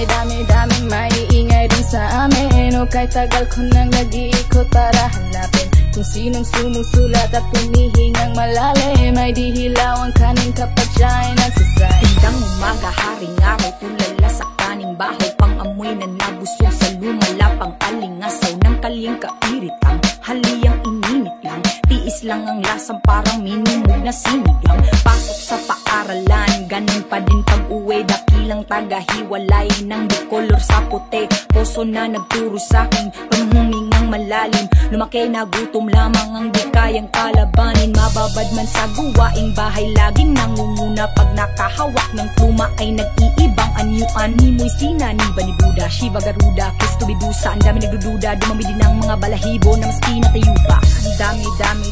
daming maiingay din sa amin. O kahit tagal ko nang nag-iikot para hanapin kung sinong sumusulat at humihingang malalim. Ay di hilaw ang kanin kapag siya ay nagsasay. Tindang umaga, haring araw, tulala sa kaning bahaw. Pang-amoy na nabusog sa lumalapang alingasaw ng kaling kairitang haliyang ininit lang. Tiis lang ang lasang parang minumog na sinigang. Pasok sa paaralan, ganun pa din pag-uwi. Dakilang tagahiwalay ng bikolor sa puti. Poso na nagturo sa'king panhumingang malalim. Lumaki na gutom lamang ang di kayang kalabanin. Mababad man sa guwaing bahay, laging nangunguna. Pag nakahawak ng pluma ay nag-iibang anyuan. Nimoy sinani ba ni Buddha, Shiva Garuda, Kristo Bidusa. Ang dami nagdududa, dumami din ang mga balahibo na mas pinatayo pa. Ang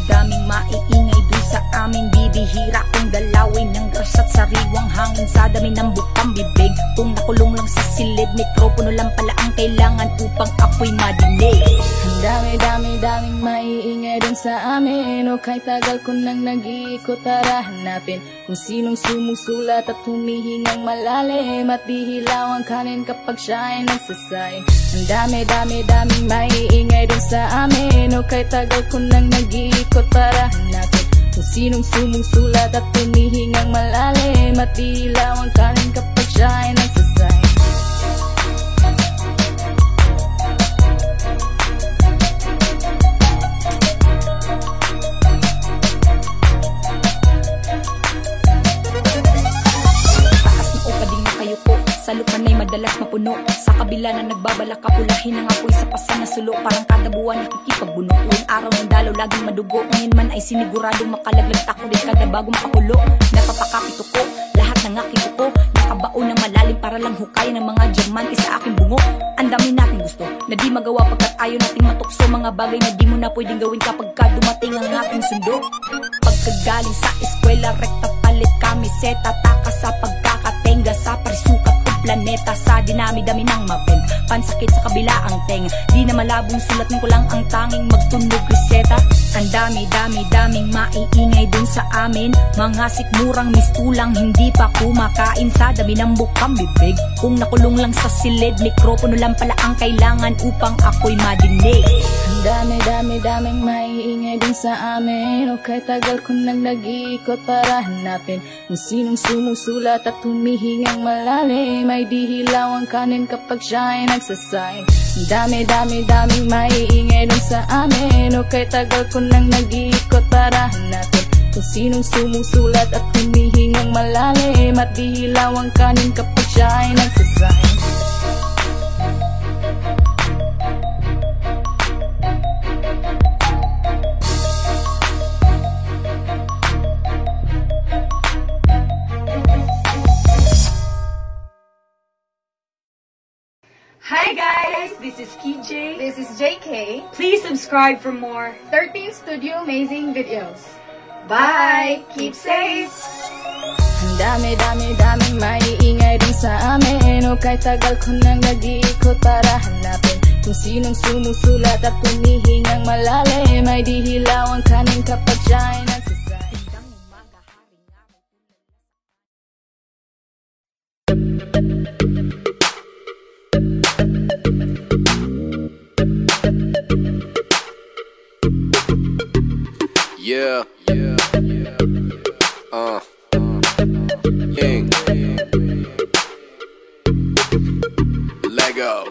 daming maiingay dun sa amin. Bibihira kong dalawin ng grasat sariwang hangin. Sa dami ng bukang bibig, kung nakulong lang sa silid, mikropono lang pala ang kailangan upang ako'y madinig. Ang daming maiingay din sa amin. O kahit tagal ko nang nag-iikot para hanapin kung sinong sumusulat at humihingang malalim. At di hilaw ang kanin kapag siya ay nagsasay. Ang daming maiingay din sa amin. O kahit tagal ko nang nag-iikot para hanapin kung sinong sumusulat at humihingang malalim. At di hilaw ang kanin kapag siya ay nagsasay. Sa lupan ay madalas mapuno. Sa kabila na nagbabalak kapulahin ang apoy sa pasan na sulo. Parang kada buwan nakikipagbuno. Tuwing araw ng dalaw laging madugo. Ngayon man ay siniguradong makalaglag tako din kada bago makakulo. Napapakapito ko lahat ng aking uko. Nakabao ng malalim para lang hukay ng mga diamante sa aking bungo. Ang dami nating gusto na di magawa pagkat ayaw nating matukso. Mga bagay na di mo na pwedeng gawin kapag ka dumating ang ating sundo. Pagkagaling sa eskwela, rekta palit kamiseta. Taka sa pagkakatenga sa parisukat planeta. Sa dinami-dami ng mapin, pansakit sa kabila ang tenga. Di na malabong sulatin ko lang ang tanging magtunog reseta. Ang daming maiingay dun sa amin. Mga sikmurang mistulang hindi pa kumakain. Sa dami ng bukang bibig, kung nakulong lang sa silid, mikropono lang pala ang kailangan upang ako'y madinig. Ang daming maiingay din sa amin. O kahit tagal ko nang nag-iikot para hanapin kung sinong sumusulat at humihingang malalim. Ay di hilaw ang kanin kapag siya ay nagsasay. Ang daming maiingay din sa amin. O kahit tagal ko nang nag-iikot para hanapin kung sinong sumusulat at humihingang malalim. At di hilaw ang kanin kapag siya ay nagsasay. Hi guys, this is KJ. This is JK. Please subscribe for more 13 Studio amazing videos. Bye! Keep safe! Ang daming maiingay din sa amin. O kahit tagal ko nang nag-iikot para hanapin kung sinong sumusulat at humihingang malalim. Ay di hilaw ang kanin kapag siya ay nagsasay. Yeah.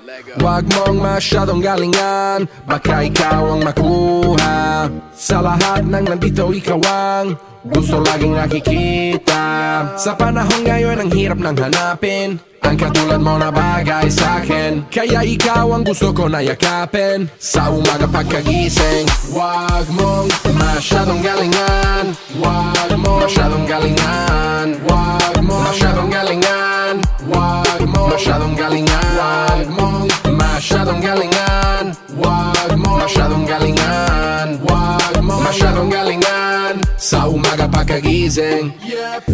Lego. Wag mong masyadong galingan, baka ikaw ang makuha. Sa lahat ng nandito ikaw ang gusto laging nakikita. Sa panahon ngayon ang hirap nang hanapin ang katulad mo na bagay sa'kin. Kaya ikaw ang gusto ko na yakapin sa umaga pagkagising. Wag mong masyadong galingan, wag mong masyadong galingan, wag mong masyadong galingan, wag mong masyadong galingan, wag mong masyadong galingan, wag mong masyadong galingan, wag mong masyadong galingan sa umaga pagkagising. pagkagising.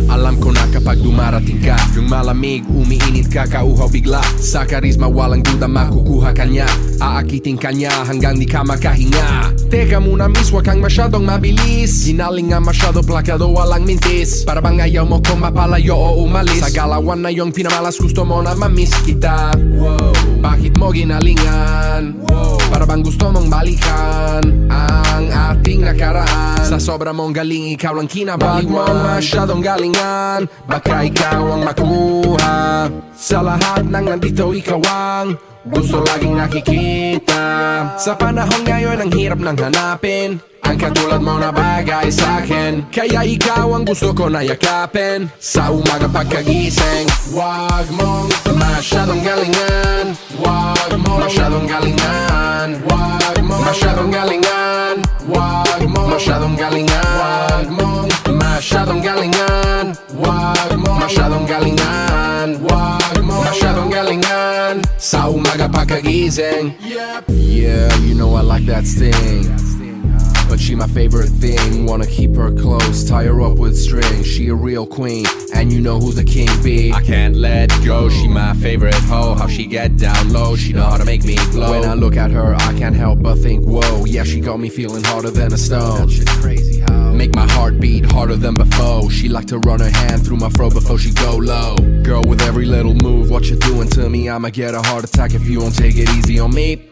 Alam ko na kapag dumarating ka, yung malamig, umiinit ka, kauhaw bigla. Sa karisma walang duda makukuha kanya, aakitin kanya hanggang di ka makahinga. Teka muna miss, wag kang masyadong mabilis. Ginaling nga masyado plakado, walang mintis. Para bang ayaw mo kung mapalayo o umalis. Sa galawan na yung pinamalas, gusto mo na mamiss kita. Bakit mo ginalingan? Para bang gusto mong balikan ang ating nakaraan. Sa sobra mong galing, ikaw lang kinabaliwan. Wag mong masyadong galingan, baka ikaw ang makuha. Sa lahat ng nandito, ikaw ang gusto laging nakikita. Sa panahon ngayon, ang hirap nang hanapin ang katulad mo na bagay sa'kin. Kaya ikaw ang gusto ko na yakapin sa umaga pagkagising. Wag mong masyadong galingan, wag mong masyadong galingan, wag mong masyadong galingan, wag mong masyadong galingan, wag mong masyadong galingan, wag mong masyadong galingan, wag mong masyadong galingan sa umaga pagkagising. Yeah, you know I like that sting, but she my favorite thing. Wanna keep her close, tie her up with string. She a real queen, and you know who the king be. I can't let go, she my favorite hoe. How she get down low, she know how to make me glow. When I look at her, I can't help but think, whoa. Yeah, she got me feeling harder than a stone. That shit crazy how make my heart beat harder than before. She like to run her hand through my fro before she go low. Girl, with every little move, what you doing to me? I'ma get a heart attack if you don't take it easy on me.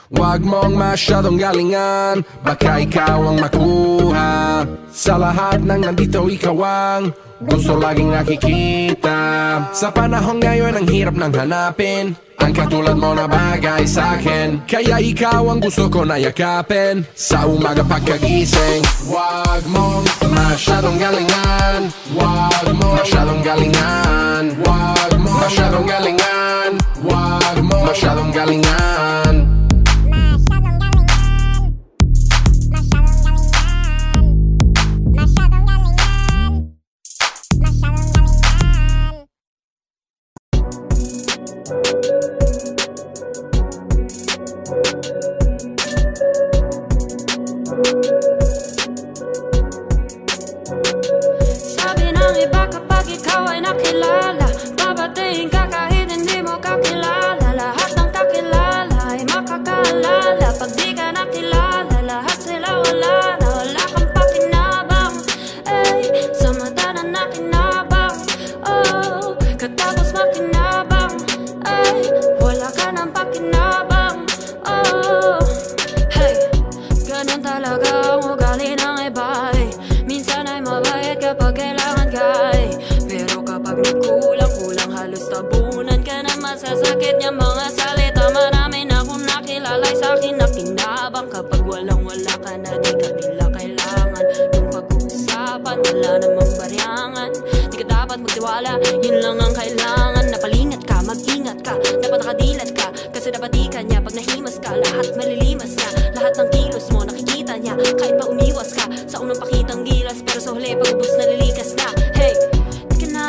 Wag mong masyadong galingan, baka ikaw ang makuha. Sa lahat ng nandito, ikaw ang gusto laging nakikita. Sa panahon ngayon, ang hirap nang hanapin ang katulad mo na bagay sa'kin. Kaya ikaw ang gusto ko na yakapin sa umaga pagkagising. Wag mong masyadong galingan, wag mong masyadong galingan, wag mong masyadong galingan, wag mong masyadong galingan. Sabi ng iba kapag ikaw ay nakilala, babatiin ka kahit hindi mo kakilala. Lahat ng kakilala ay makakaalala. Pag di ka nakilala, lahat sila wala na. Wala kang pakinabang, ay sa mata na nakinabang. Oh, katapos makinabang, ay wala ka ng pakinabang. Oh, hey, ganun talaga ang ugali ng iba. Minsan ay mabait kapag kailangan ka, pero kapag nagkulang-kulang, halos tabunan ka na. Masasakit niya mga salita. Marami na akong nakilalay sa'kin na kinabang. Kapag walang-wala ka na, di ka nila kailangan. Yung pag-uusapan, wala namang baryangan. Di ka dapat magtiwala, yun lang ang kailangan. Napalingat ka, mag-ingat ka, dapat nakadilat ka, kasi dapat di ka niya. Pag nahimas ka, lahat malilimas niya. Lahat ng kilos mo nakikita niya, kahit pa umiwas ka sa unang pakitang gilas, pero sa huli pag-ubos nalilikas na. Hey, di ka na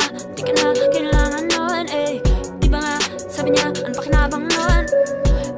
kailangan nun, eh. Di ba nga, sabi niya, ano pakinabang nun?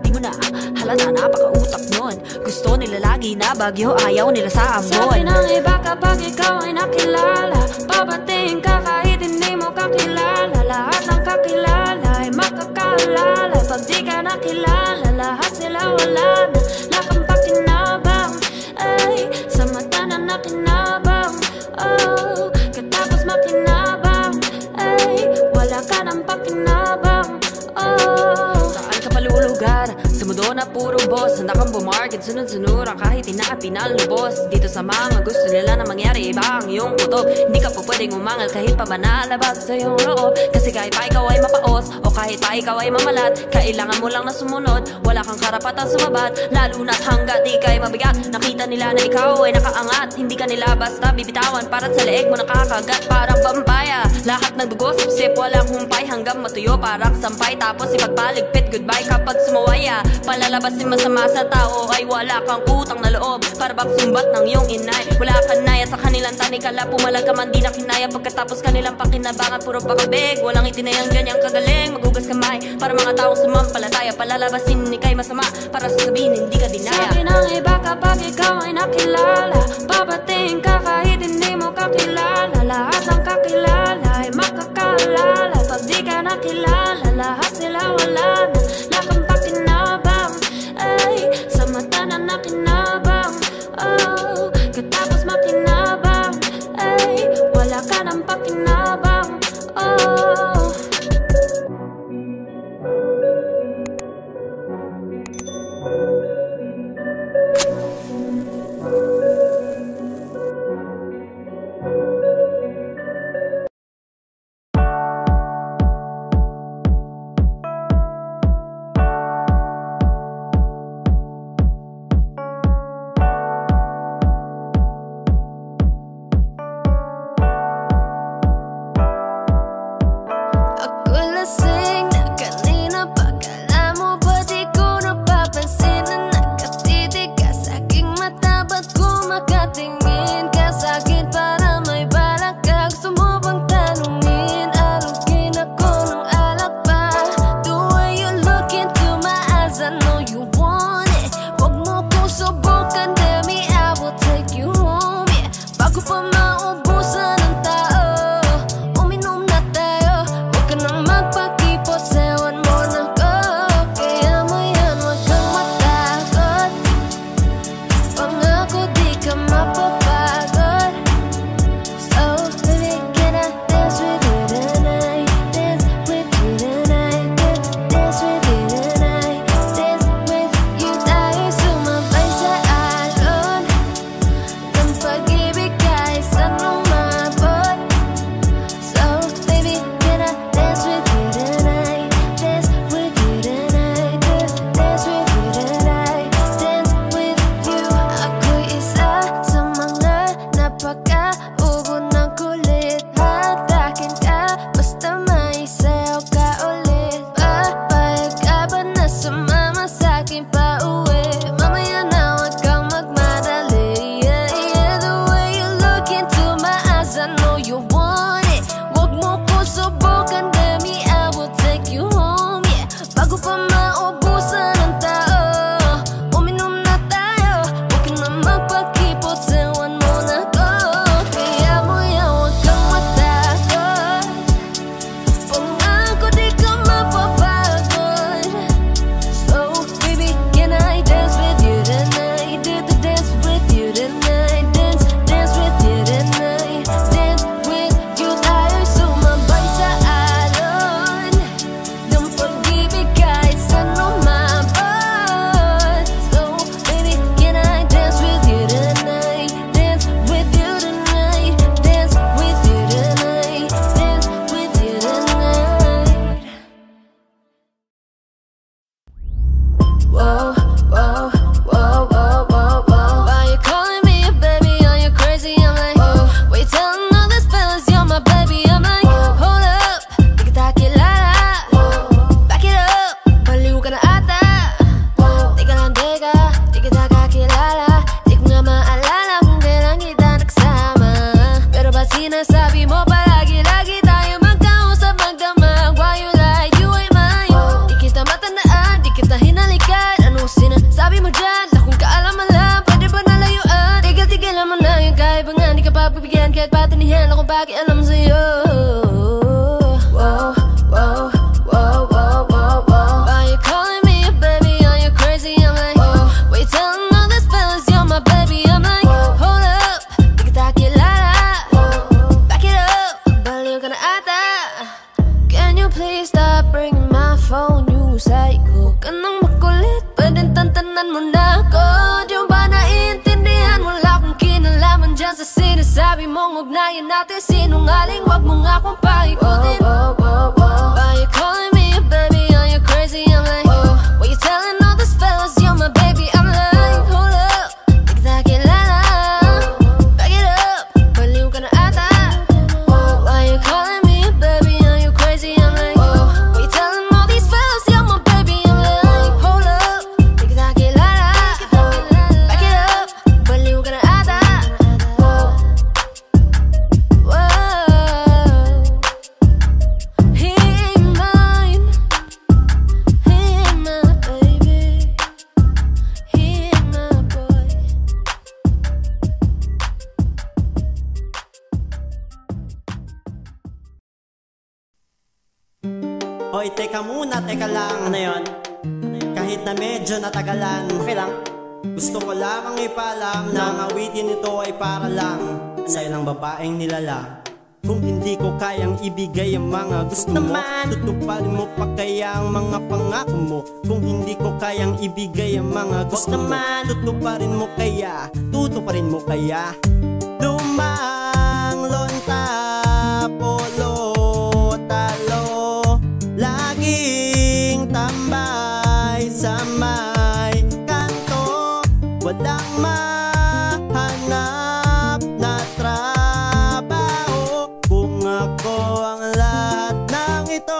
Di mo na halata, napaka-utak nun. Gusto nila lagi na bagyo, ayaw nila sa ambon. Sabi ng iba kapag ikaw ay nakilala, babatiin ka kahit hindi mo kakilala. Lahat ng kakilala ay makakaalala. Pag di ka nakilala, lahat sila wala na. Wala kang pakinabang, ay sa mata na nakinabang. Oh, katapos makinabang, ay wala ka ng pakinabang. Oh, saan ka palulugar? Sa mundo na puro boss, handa kang bumarket, sunod-sunuran kahit pinalubos. Dito sa mga gusto nila na mangyari, iba ang iyong kutob. Hindi ka po pwedeng umangal kahit pa ba nalabas sa iyong loob. Kasi kahit pa ikaw ay mapaos, o kahit pa ikaw ay mamalat, kailangan mo lang na sumunod. Wala kang karapatan sumabat, lalo na't hanggat di ka'y mabigat. Nakita nila na ikaw ay nakaangat, hindi ka nila basta bibitawan. Para't sa leeg mo nakakagat, parang pampaya. Lahat ng dugo sip-sip, walang humpay, hanggang matuyo parang sampay. Tapos ipagpaligpit, goodbye kapag sumawaya. Palalabas din masama sa tao ay wala kang utang na loob, para bang sumbat ng iyong inay. Wala ka naya sa kanilang tanikala, pumalag ka man di na kinaya. Pagkatapos kanilang pakinabangan, puro pakabig, walang itinayang ganyang kagaling. Magugas kamay para mga taong sumampalataya, palalabasin ni kay masama para sasabihin hindi ka dinaya. Sabi ng iba kapag ikaw ay nakilala, babatiin ka kahit hindi mo Whoa, whoa, whoa, whoa, whoa, whoa. Why you calling me a baby? Are you crazy? I'm like, why you telling all these fellas you're my baby? I'm like, hold up, di kita kilala. Back it up, baliw ka na ata. Teka lang, teka, di kita kakilala. Di ko nga maalala kung kailan kita nagsama. Pero ba't sinasabi mo palagi-lagi tayo magkausap, magdamag? Why you like you ain't mine? Di kita matandaan, di kita hinalikan. Ano sinasabi mo dyan? Na kung kaalaman lang, pwede ba nalayuan? Tigil-tigilan mo na yung kahit ba nga di ka pagbibigyan, kahit patinihan ako pakialam sa'yo. Whoa, whoa, whoa, whoa, whoa, whoa. Why you calling me a baby? Are you crazy? I'm like, why you telling all these fellas you're my baby? I'm like, hold up, di kita kilala. Back it up, baliw ka na ata. Can you please stop ringing my phone? You psycho ka nang makulit, pwedeng tantanan mo na ako. Di mo ba naiintindihan? Wala akong kinalaman dyan sa sinasabi mong ugnayan natin. Sinungaling, wag mo nga akong paikutin. Why you calling me a baby? Are you crazy? I'm like, why you telling all these fellas you're my baby? I'm like, hold up, di kita kilala. Back it up, baliw ka na ata. Why you calling me a baby? Are you crazy? I'm like, why you telling all these fellas you're my baby? I'm like, hold up, di kita kilala. Back it up, baliw ka na ata. Whoa, he ain't mine, he ain't my baby, he ain't my boy. Hoy, teka muna, teka lang. Ano yun? Kahit na medyo natagalan, okay lang. Gusto ko lamang ipaalam na ang awitin nito ay para lang sa ilang babaeng nilala. Kung hindi ko kayang ibigay ang mga gusto mo, tutuparin mo pa kaya ang mga pangako mo. Kung hindi ko kayang ibigay ang mga gusto mo, tutuparin mo kaya, tutuparin mo kaya. Lumang lonta, polo, talo, laging tambay sa may kanto. Walang mahanap na trabaho. Kung ako ang lahat ng ito,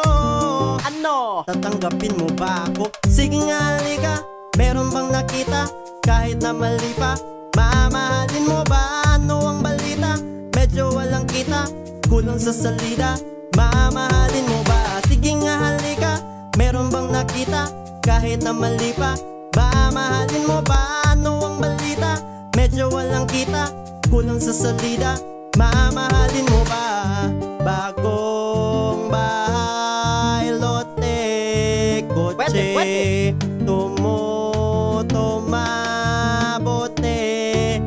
ano? Tatanggapin mo ba ako? Sige nga, halika. Meron bang nakita? Kahit na mali pa, mamahalin mo ba? Ano ang balita? Medyo walang kita, kulang sa salida. Mamahalin mo ba? Sige nga, halika. Meron bang nakita? Kahit na mali pa, mamahalin mo ba? Ano ang balita? Medyo walang kita, kulang sa salida. Mamahalin mo ba? Bagong bahay, lote, kotse, tumutuma, bote,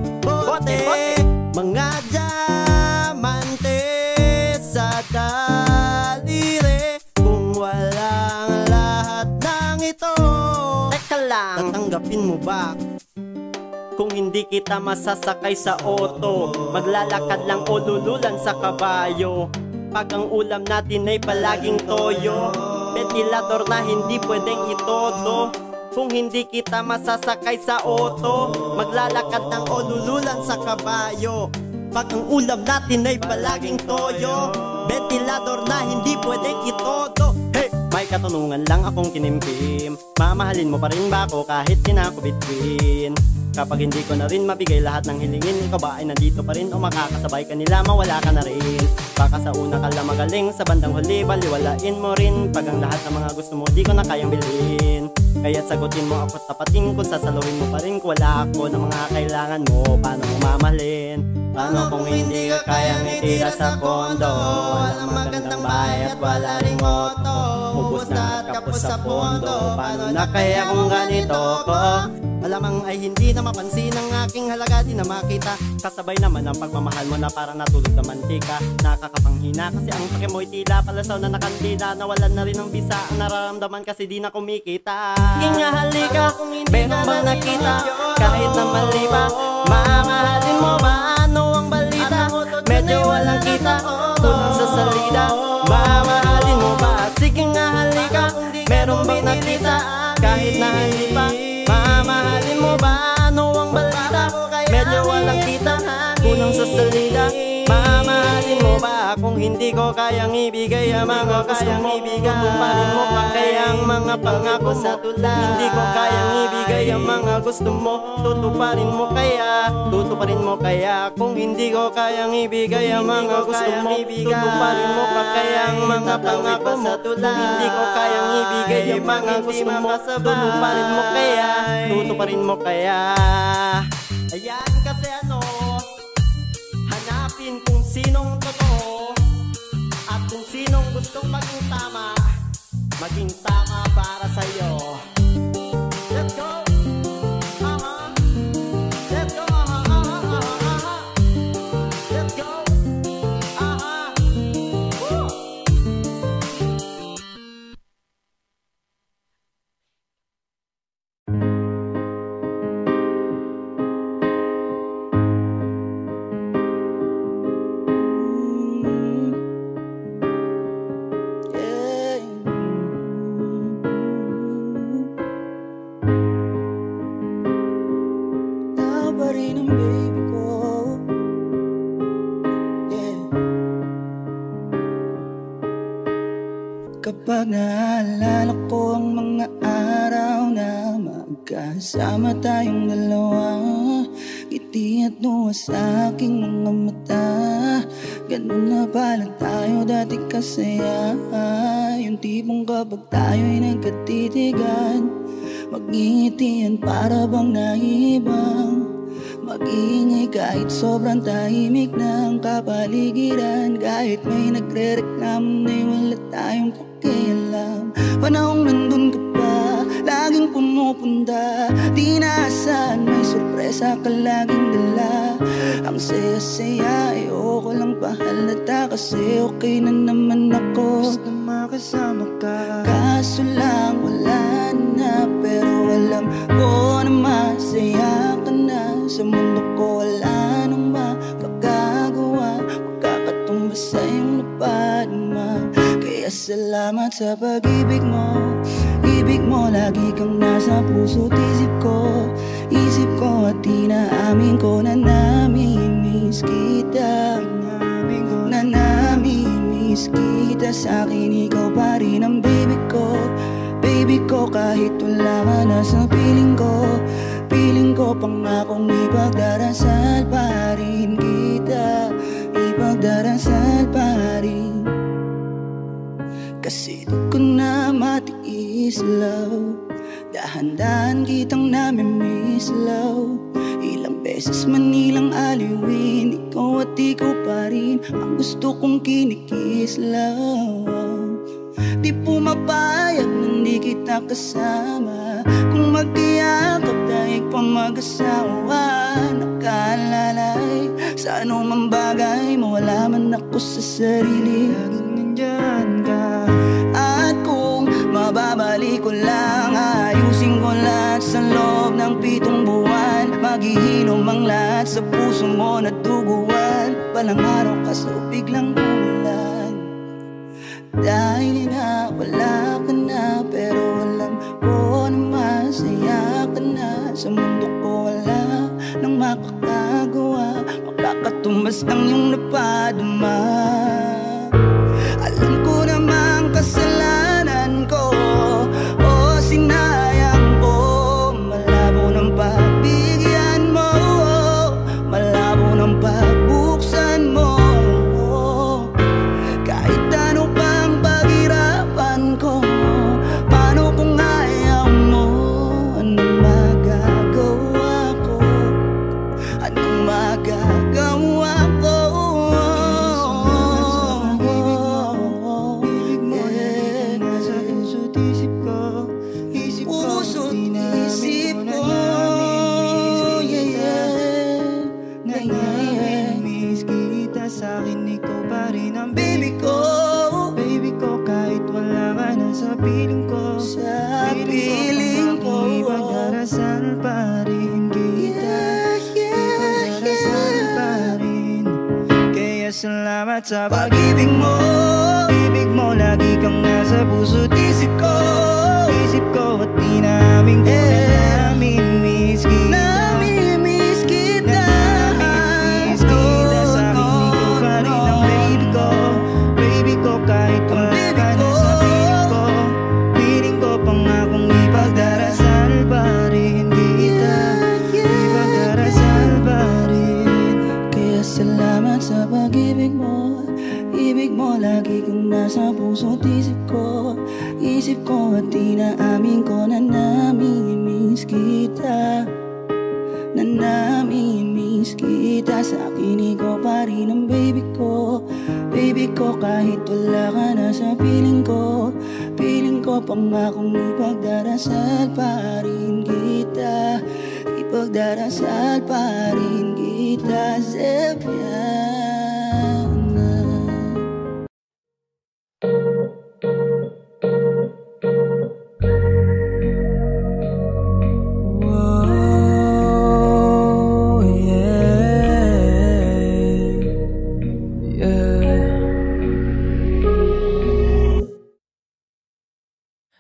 mga diamante sa daliri. Kung walang lahat ng ito, teka lang, tatanggapin mo ba? Kung hindi kita masasakay sa auto, maglalakad lang o lululan sa kabayo. Pag ang ulam natin ay palaging toyo, ventilador na hindi pwedeng itodo. Kung hindi kita masasakay sa auto, maglalakad lang o lululan sa kabayo. Pag ang ulam natin ay palaging toyo, ventilador na hindi pwedeng itodo. Hey! May katanungan lang akong kinimkim, mamahalin mo pa rin ba ako kahit sinakubitwin? Kapag hindi ko na rin mabigay lahat ng hilingin, ikaw ba ay nandito pa rin o makakasabay ka nila, mawala ka na rin? Baka sa una ka lang magaling, sa bandang huli baliwalain mo rin. Pag ang lahat ng mga gusto mo di ko na kayang bilhin, kaya sagutin mo ako tapating. Kung sasaluhin mo pa rin kung wala ako ng mga kailangan mo, paano mo mamahalin? Paano kung hindi ka kayang itira sa kondo? Walang magandang bahay at wala ring moto, ubos na at kapos sa pondo. Paano na kaya kung ganito ko? Malamang ay hindi na mapansin ang aking halaga, di na makita. Kasabay naman ang pagmamahal mo na parang natulog na mantika. Nakakapanghina kasi ang pake mo'y tila palasaw na nakandila. Nawalan na rin ang bisa, ang nararamdaman kasi di na kumikita. Sige nga, halika, meron bang nakita? Kahit na mali pa, mamahalin mo ba? Ano ang balita? Medyo walang kita, kulang sa salida. Mamahalin mo ba? Sige nga, halika, meron bang nakita? kahit na hindi pa. Mamahalin mo ba? Ano ang balita? Medyo walang kita, kulang sa salida. Mamahalin mo ba kung hindi ko kayang ibigay ang mga gusto mo? Tutuparin mo pa kaya ang mga pangako sa tula? Hindi ko kayang ibigay ang mga gusto mo. Tutuparin mo kaya? Tutuparin mo kaya kung hindi ko kayang ibigay ang mga gusto mo? Tutuparin mo pa kaya ang mga pangako sa tula? Hindi ko kayang ibigay ang mga gusto mo. Tutuparin mo kaya? Tutuparin mo kaya? Ayan kasi hanapin kung sinong totoo at kung sinong gustong maging tama para sa'yo. Let's go! Let's go! Let's go! Woo! Kapag naalala ko ang mga araw na magkasama tayong dalawa, ngiti at luha sa aking mga mata. Ganun na pala tayo dati kasaya. Yung tipong kapag tayo'y nagkatitigan, magngitian para bang naibang. Mag-iingay kahit sobrang tahimik ng kapaligiran. Kahit may nagre-reklamo na'y wala tayong pakialam. Panahong nandun ka pa, laging pumupunta. Di naasahan may sorpresa ka laging dala. Ang saya-saya, ayoko lang pahalata. Kasi okay na naman ako, basta makasama ka. Kaso lang wala na, pero alam ko na masaya ka na. Sa mundo ko wala nang makakagawa, makakatumbas sa iyong napadama. Kaya salamat sa pag-ibig mo. Ibig mo lagi kang nasa puso't isip ko. Isip ko at inaamin ko na namimiss kita. Na namimiss kita. Sa akin ikaw pa rin ang baby ko. Baby ko kahit wala ka na sa piling ko. Piling ko pangakong ipagdarasal pa rin kita. Ipagdarasal pa rin. Kasi di ko na matiis, love. Dahan-dahan kitang namimiss, love. Ilang beses man ilang aliwin, ikaw at ikaw pa rin ang gusto kong kinikis, love. Di pumapayag na di kita kasama. Kung magkiyakap tayo pa mag-asawa. Nakalalay sa anumang bagay, mawala man ako sa sarili. Laging nandyan ka. At kung mababalik ko lang, ayusin ko lahat sa loob ng 7 buwan. Maghihilom ang lahat sa puso mo na duguan. Palang araw kaso biglang umulan. Dahil nga wala ka na, pero alam ko na masaya ka na. Sa mundo ko wala nang makakagawa, makakatumbas ng iyong napadama. Alam ko namang kasalanan ko, o sinayang ko. Malabo ng pagbigyan mo, malabo ng pagbuksan mo. Kahit ano pang paghirapan ko, paano kung ayaw mo? Anong magagawa ko? Anong magagawa ko? Ibig mo lagi nasa puso't isip ko. Puso't isip ko. Namimiss kita, sa'kin ikaw pa rin ang baby ko. Baby ko kahit wala ka na sa piling ko. Sa piling ko ipagdarasal pa rin kita. Ipagdarasal pa rin. Kaya salamat sa pag-ibig mo. Ibig mo lagi kang nasa puso't isip ko. Isip ko at puso't isip ko at inaamin ko na namimiss kita. Na namimiss kita. Sa akin ikaw pa rin ang baby ko. Baby ko kahit wala ka na sa piling ko. Piling ko pangakong ipagdarasal pa rin kita. Ipagdarasal pa rin kita, Zepiana.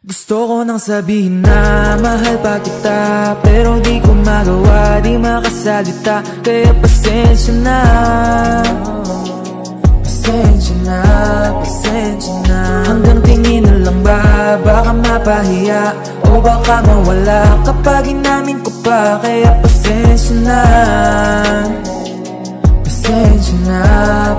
Gusto ko nang sabihin na mahal pa kita, pero di ko magawa, di makasalita. Kaya pasensya na, pasensya na, pasensya na. Hanggang tingin na lang ba, baka mapahiya o baka mawala kapag inamin ko pa. Kaya pasensya na, pasensya na,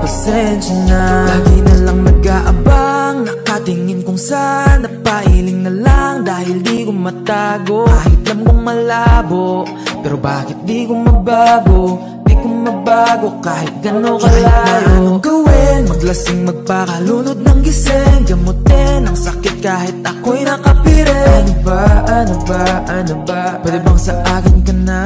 pasensya na. Lagi na lang nag-aabang, nakatingin kung saan, napailing na lang dahil di ko matago. Kahit alam kong malabo, pero bakit di ko mabago? Di ko mabago kahit gano'n kalayo. Kahit na anong gawin, maglasing, magpakalunod ng gising, gamutin ang sakit kahit ako'y nakapirin. Ano ba, ano ba, ano ba? Pwede bang sa akin ka na?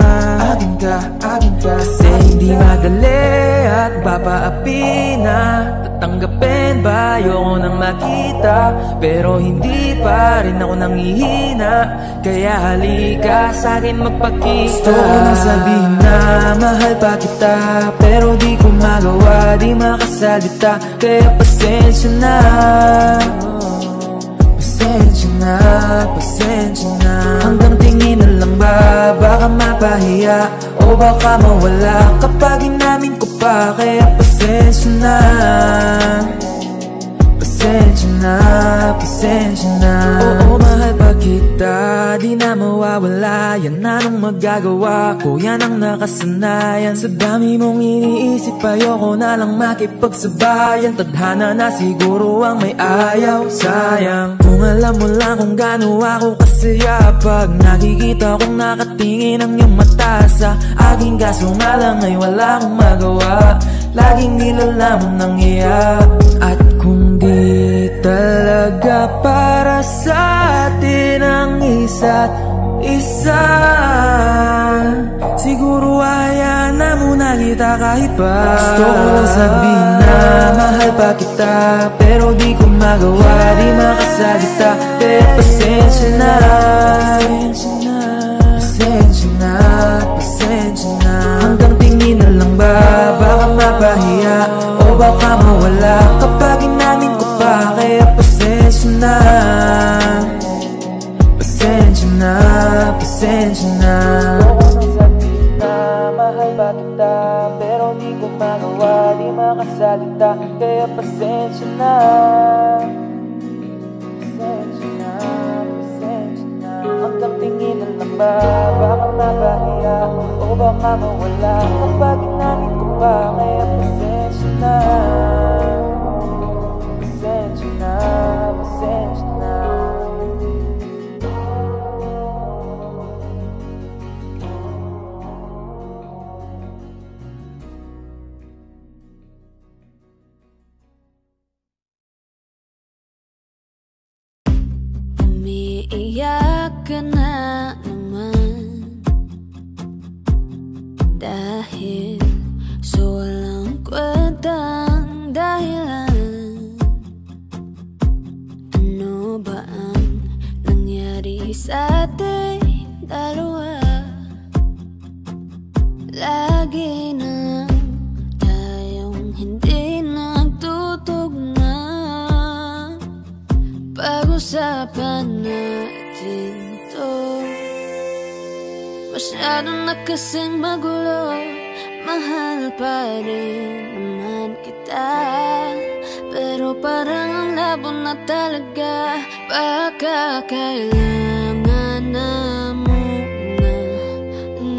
Akin ka, akin ka. Kasi hindi madali at papaapi na. Tatanggapin ba? Ayoko nang makita, pero hindi pa rin ako nangihina. Kaya halika sa'kin magpakita. Gusto ko nang sabihin na mahal pa kita, pero di ko magawa, di makasalita. Kaya pasensya na, pasensya na, pasensya na. Hanggang tingin na lang ba, baka mapahiya o baka mawala kapag inamin ko pa. Kaya pasensya na, pasensya na, pasensya na. Oo, mahal pa kita, di na mawawala. Yan anong magagawa ko, yan ang nakasanayan. Sa dami mong iniisip, ayoko na lang makipagsabayan. Tadhana na siguro ang may ayaw, sayang. Kung alam mo lang kung gaano ako kasaya pag nakikita kong nakatingin ang iyong mata sa aking. Kaso nga lang ay wala akong magawa, laging nilalamon ng iyak. At kung di talaga para sa atin ang isa't isa, siguro hayaan na muna kita kahit pa. Gusto ko lang sabihin na mahal pa kita, pero di ko magawa, di makasalita. Kaya pasensya na, pasensya na, pasensya na. Hanggang tingin na lang ba, baka mapahiya o baka mawala kapag inamin ko pa. Kaya pasensya na, pasensya na, pasensya na. Mahal ba kita, pero di ko magawa, di makasalita. Kaya pasensya na, pasensya na, pasensya na. Hanggang tingin na lang ba, baka mapahiya o baka mawala kapag inamin ko pa. Kaya pasensya na, pasensya na, pasensya na. Umiiyak ka na naman dahil sa walang kwentang dahilan. Ano ba ang nangyari sa ating dalawa? Lagi na lang tayong hindi nagtutugma. Pag-usapan natin to, masyadong na kasing magulo. Mahal pa rin naman kita, pero parang ang labo na talaga. Baka kailangan na muna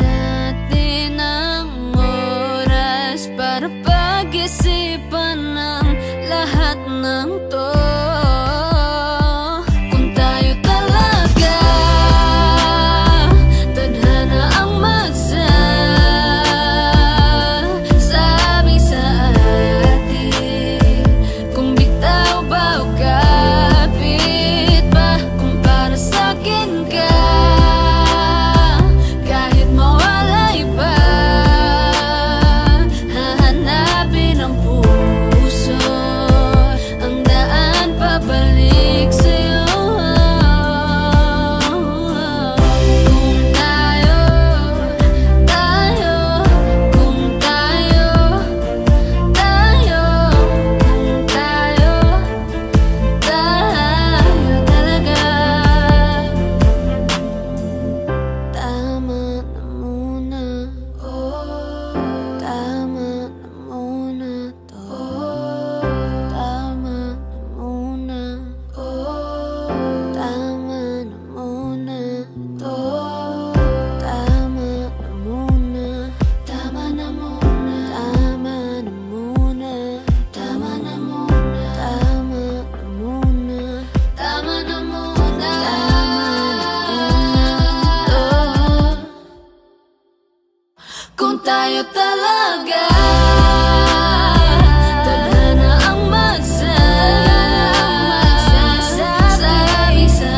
natin ang oras para pag-isipan ng lahat ng to. tayo talaga. Tadhana ang magsasabi sa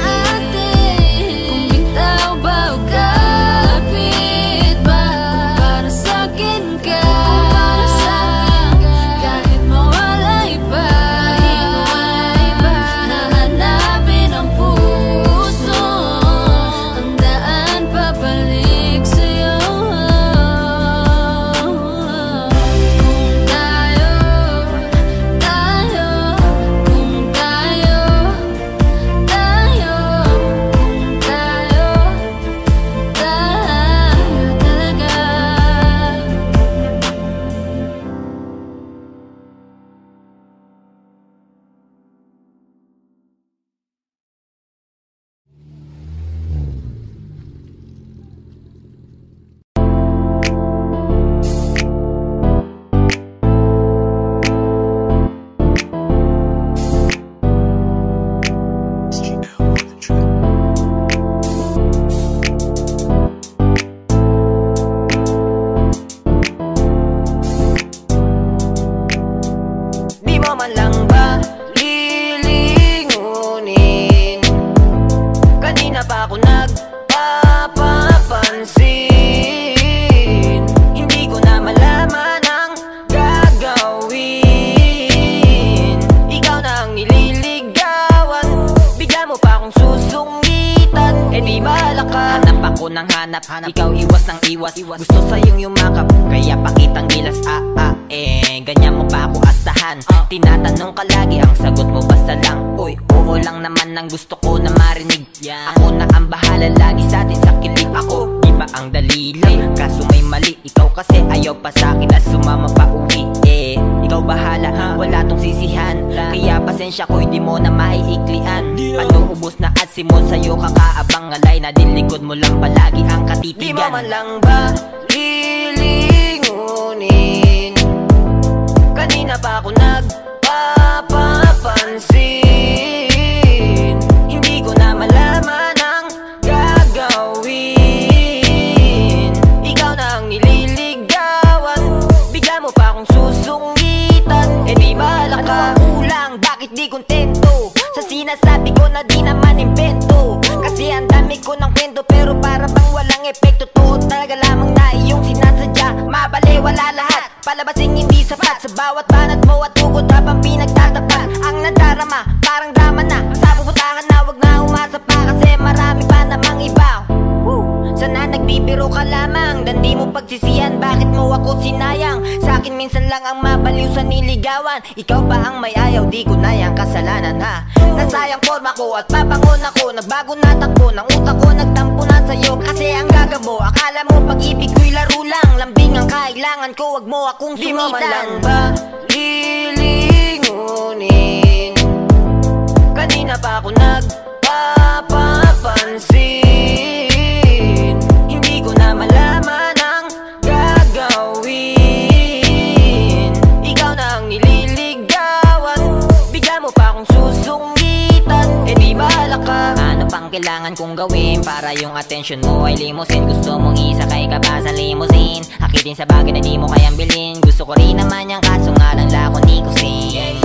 atin. Kung bitaw ba o kapit ba, para sa'kin ka. Kahit mawalay pa, hahanapin ang puso, ang daan pabalik sa'yo. hanap, ikaw iwas ng iwas. Gusto sa'yong yumakap, kaya pakitang gilas. Ganyan mo pa ako astahan. Tinatanong ka lagi, ang sagot mo basta lang uy, oo lang naman ang gusto ko na marinig. Ako na ang bahala lagi sa'tin sa kilig. Ako, di ba ang dali lang, kaso may mali. Ikaw kasi ayaw pa sa'kin na sumama pa uwi. Ikaw bahala, wala tong sisihan. Kaya pasensya ko, hindi mo na maiiklian. Panuubos na at simon sa'yo kakaabang alay na dilikod mo lang palagi ang katitigan. Di mo man lang ba lilingunin? Kanina pa ako nagpapapansin. Hindi ko na malaman ang gagawin. Ikaw na ang nililigawan, bigla mo pa akong susungitan. Di bahala ka, kulang, bakit di kontento sa sinasabi ko na di naman invento? Kasi ang dami ko ng kwento pero para bang walang epekto. Totoo talaga lamang na iyong sinasadya. Mabali, wala lahat, palabasing hindi sapat. Sa bawat banat mo at ugot habang pinagtatapan. Ang nadarama, parang drama na. Sa puputahan na wag na umasa pa, kasi marami pa namang iba. Sana nagbibiro ka lamang, dan di mo pagsisihan bakit mo ako sinayang. Sa akin minsan lang ang mabaliw sa niligawan. Ikaw ba ang may ayaw, di ko na yung kasalanan ha. Nasayang forma ko at pabangon ako, nagbago na takbo ng utak ko, nagtampo na sa'yo. Kasi ang gagabo, akala mo pag-ibig ko'y laro lang. Lambing ang kailangan ko, wag mo akong sumitan. Di mo man lang ba lilingunin? Kanina pa ako nagpapapansin. Hindi ko na malaman ang gagawin. Ikaw na ang nililigawan, bigla mo pa akong susungitan. Di bahala ka, ano pang kailangan kong gawin para yung attention mo ay limusin? Gusto mong isakay ka pa sa limousine, akitin sa bagay na di mo kayang bilhin. Gusto ko rin naman yung kaso nga lang lako ni kusin.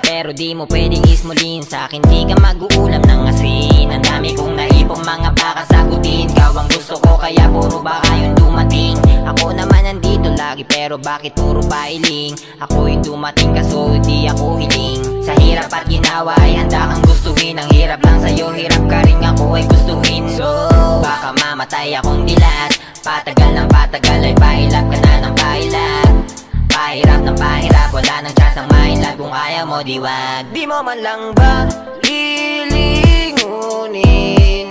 Pero di mo pwedeng ismulin, sa akin di ka mag-uulam ng asin. Ang dami kong naipong mga baka sagutin. Ikaw ang gusto ko kaya puro baka yung dumating. Ako naman nandito lagi pero bakit puro pailing? Ako yung dumating kaso di ako hiling. Sa hirap at ginawa ay handa kang gustuhin. Ang hirap lang sa'yo, hirap ka rin ako ay gustuhin. So baka mamatay akong dilat, patagal ng patagal ay pahilap ka na ng pahilap. Pahirap ng pahirap, wala nang chance ang mahilap. Kung ayaw mo diwag, di mo man lang ba lilingunin?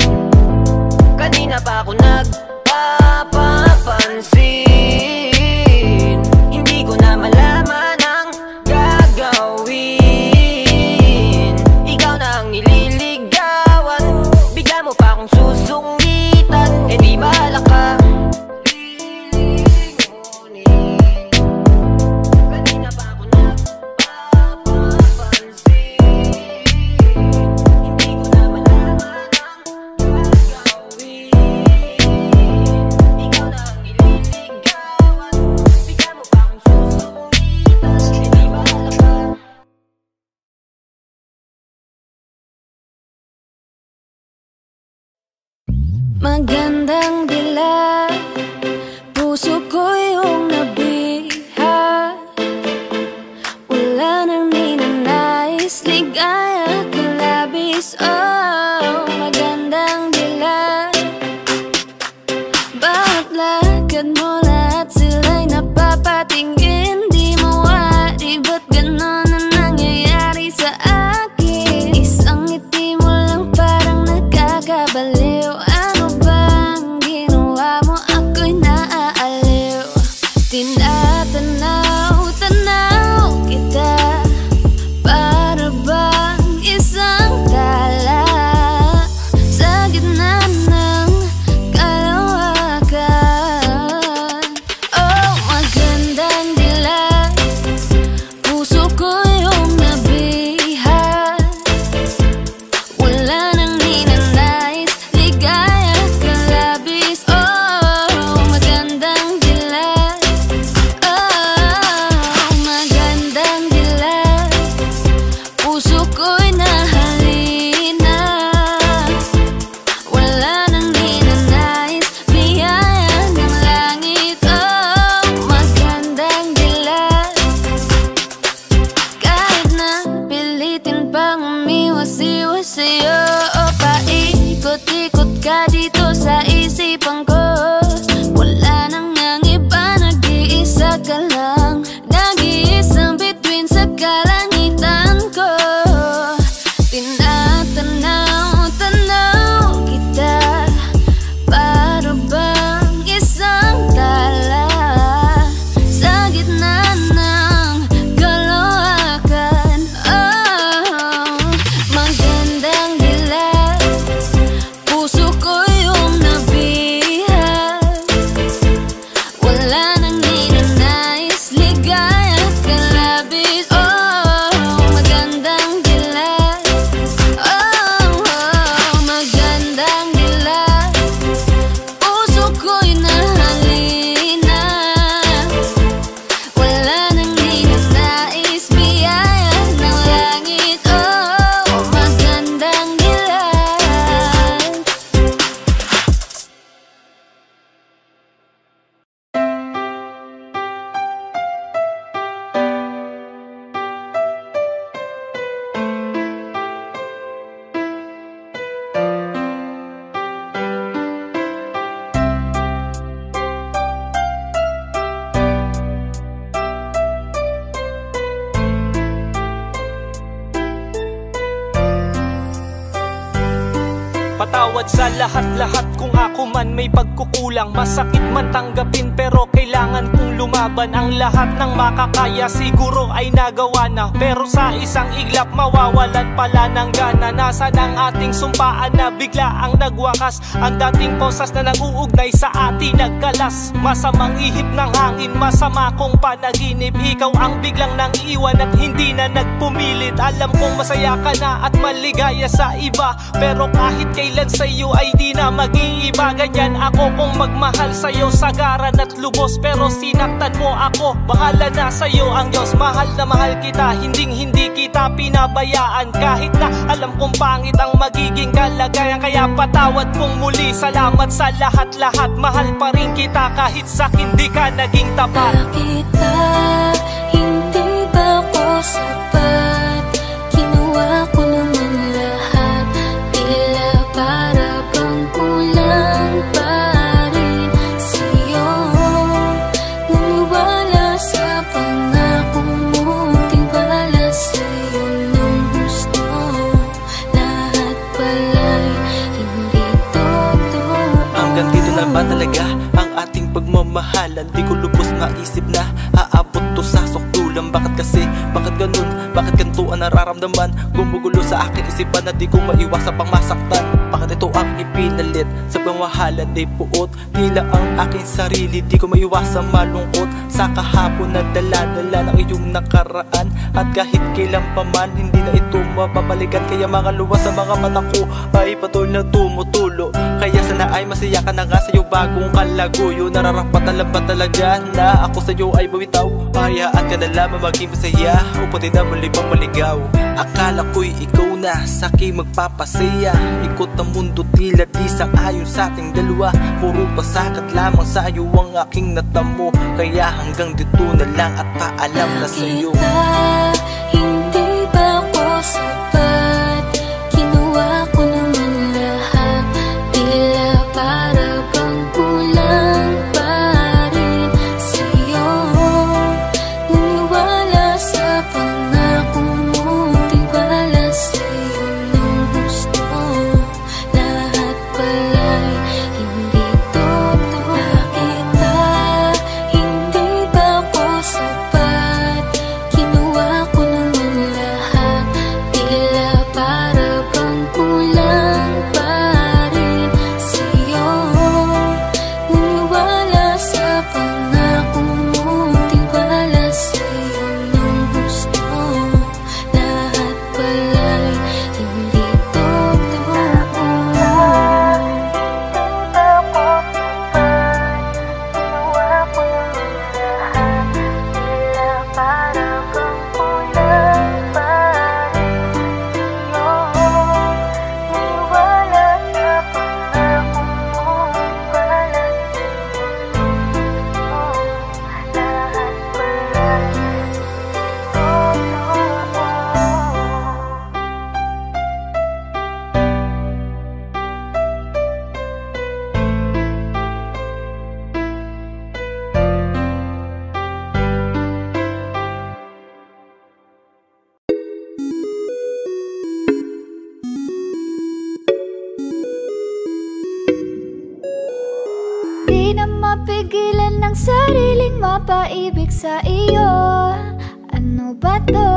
Kanina pa ako nagpapapansin. Hindi ko na malaman ang gagawin. Ikaw na ang nililigawan, bigla mo pa akong susungitan. Di bahala ka. Magandang dilag, puso ko yung nabiha. Wala nang ninanais, ligaya ka labis. Oh, magandang dilag, bawat lakad mo lahat sila'y napapatingin. Di mawari, ba't ganon na nangyayari sa akin? Isang ngiti mo lang parang nakakabaliw. Tinatanaw kita para bang isang tala sa gitna ng kalawakan. Oh, magandang dilag, puso ko yung nabiha. Wala nang ninanais, ligaya ka labis. Oh, magandang dilag, puso ko'y nahalina. Wala nang ninanais, biyaya ng langit. Oh, magandang dilag, kahit na pilitin pang umiwas-iwas sa'yo. Oh, paikot-ikot ka dito sa isipan ko. Wala nang ang iba, nag-iisa ka lang. Nag-iisang bituin sa kalangitan ko. Tinatanaw kita para bang isang tala sa gitna ng kalawakan. Oh, magandang dilag, puso ko yung nabiha. Wala nang ninanais, ligaya ka labis. Oh, magandang dilag, magandang dilag, puso ko'y nahalina. Wala nang ninanais, biyaya ng langit. Oh, magandang dilag. Patawad sa lahat-lahat kung ako man may pagkukulang. Masakit man tanggapin pero kailangan kong lumaban. Ang lahat ng makakaya siguro ay nagawa na, pero sa isang iglap mawawalan pala ng gana. Nasaan ang ating sumpaan na bigla ang nagwakas? Ang dating posas na nag-uugnay sa atin nagkalas. Masamang ihip ng hangin, masama kong panaginip. Ikaw ang biglang nang iwan at hindi na nagpumilit. Alam kong masaya ka na at maligaya sa iba, pero kahit kailan sa'yo ay di na mag-iiba. Ganyan ako kung magmahal sa'yo sagaran at lubos, pero sinaktan mo ako. Bahala na sa'yo ang Diyos, mahal na mahal kita, hindi kita pinabayaan. Kahit na alam kong pangit ang magiging kalagayan, kaya patawad kong muli. Salamat sa lahat-lahat, mahal pa rin kita kahit sa'kin di ka naging tapat. Kita, hindi ba ko sapat? Ginawa ko naman lahat, tila para bang kulang pa rin sa'yo. Naniwala sa pangako mo, tiwala sa'yo nung gusto. Lahat pala'y hindi totoo. Hanggang dito na ba talaga ang ating pagmamahalan? Di ko lubos maisip na aabot to sa sukdulan. Bakit kasi? Bakit ganun? Bakit ganito ang nararamdaman? Gumugulo sa akin isipan na di ko maiwasan pang masaktan. Bakit ito ang ipinalit sa pamahalan ay puot? Tila ang aking sarili, di ko maiwasan malungkot sa kahapon na dala-dala ng iyong nakaraan. At kahit kailan pa man, hindi na ito mapapalikan. Kaya mga luwas sa mga mata ko ay patuloy na tumutulo. Kaya sana ay masaya ka na nga sa iyo bagong kalaguyo. Nararapat na lang ba talaga na ako sa iyo ay bawitaw? Hayaan ka na lamang maging masaya, upang di na muli pang naliligaw. Akala ko'y ikaw na sa'kin magpapasaya. Ikot ang mundo tila di sang-ayon sa ating dalawa. Puro pasakat lamang sa'yo ang aking natamo. Kaya hanggang dito na lang at paalam na sa'yo. Hindi ba ako sapat? Kinuha ko naman lahat. Tila para bang kulang pa rin sa'yo. Naniwala sa pangako mo, tiwala sa'yo ng gusto. Lahat pala'y hindi totoo. Nakita, hindi ba ako sapat? Kinuha ko naman lahat. Tila para bang kulang pa rin sa'yo. Naniwala sa pangako mo, tiwala sa'yo ng gusto. Lahat pala'y hindi totoo. Di na mapigilan ng sariling mapaibig sa iyo. Ano ba to?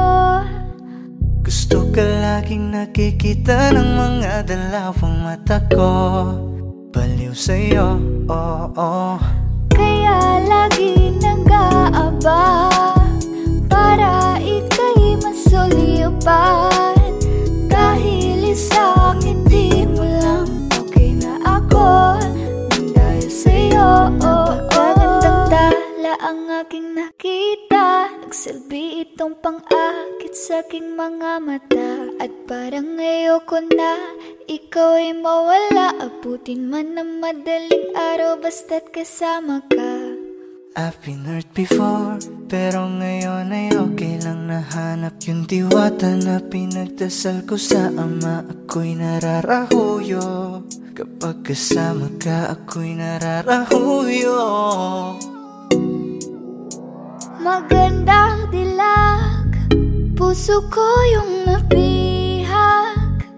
Gusto ka laging nakikita ng mga dalawang mata ko. Baliw sa'yo, oo. Kaya lagi nag-aaba para ika'y masulipan. Dahil isang ngiti mo lang, okay na ako nang dahil sa'yo. Napakagandang tala ang aking nakita. Nagsilbi itong pang-akit sa aking mga mata. At parang ayoko na ikaw ay mawala. Abutin man ng madaling araw basta't kasama ka. I've been hurt before, pero ngayon ay okay lang. Nahanap yung diwata na pinagdasal ko sa ama. Ako'y nararahuyo, kapag kasama ka ako'y nararahuyo. Magandang dilag, puso ko yung nabihag.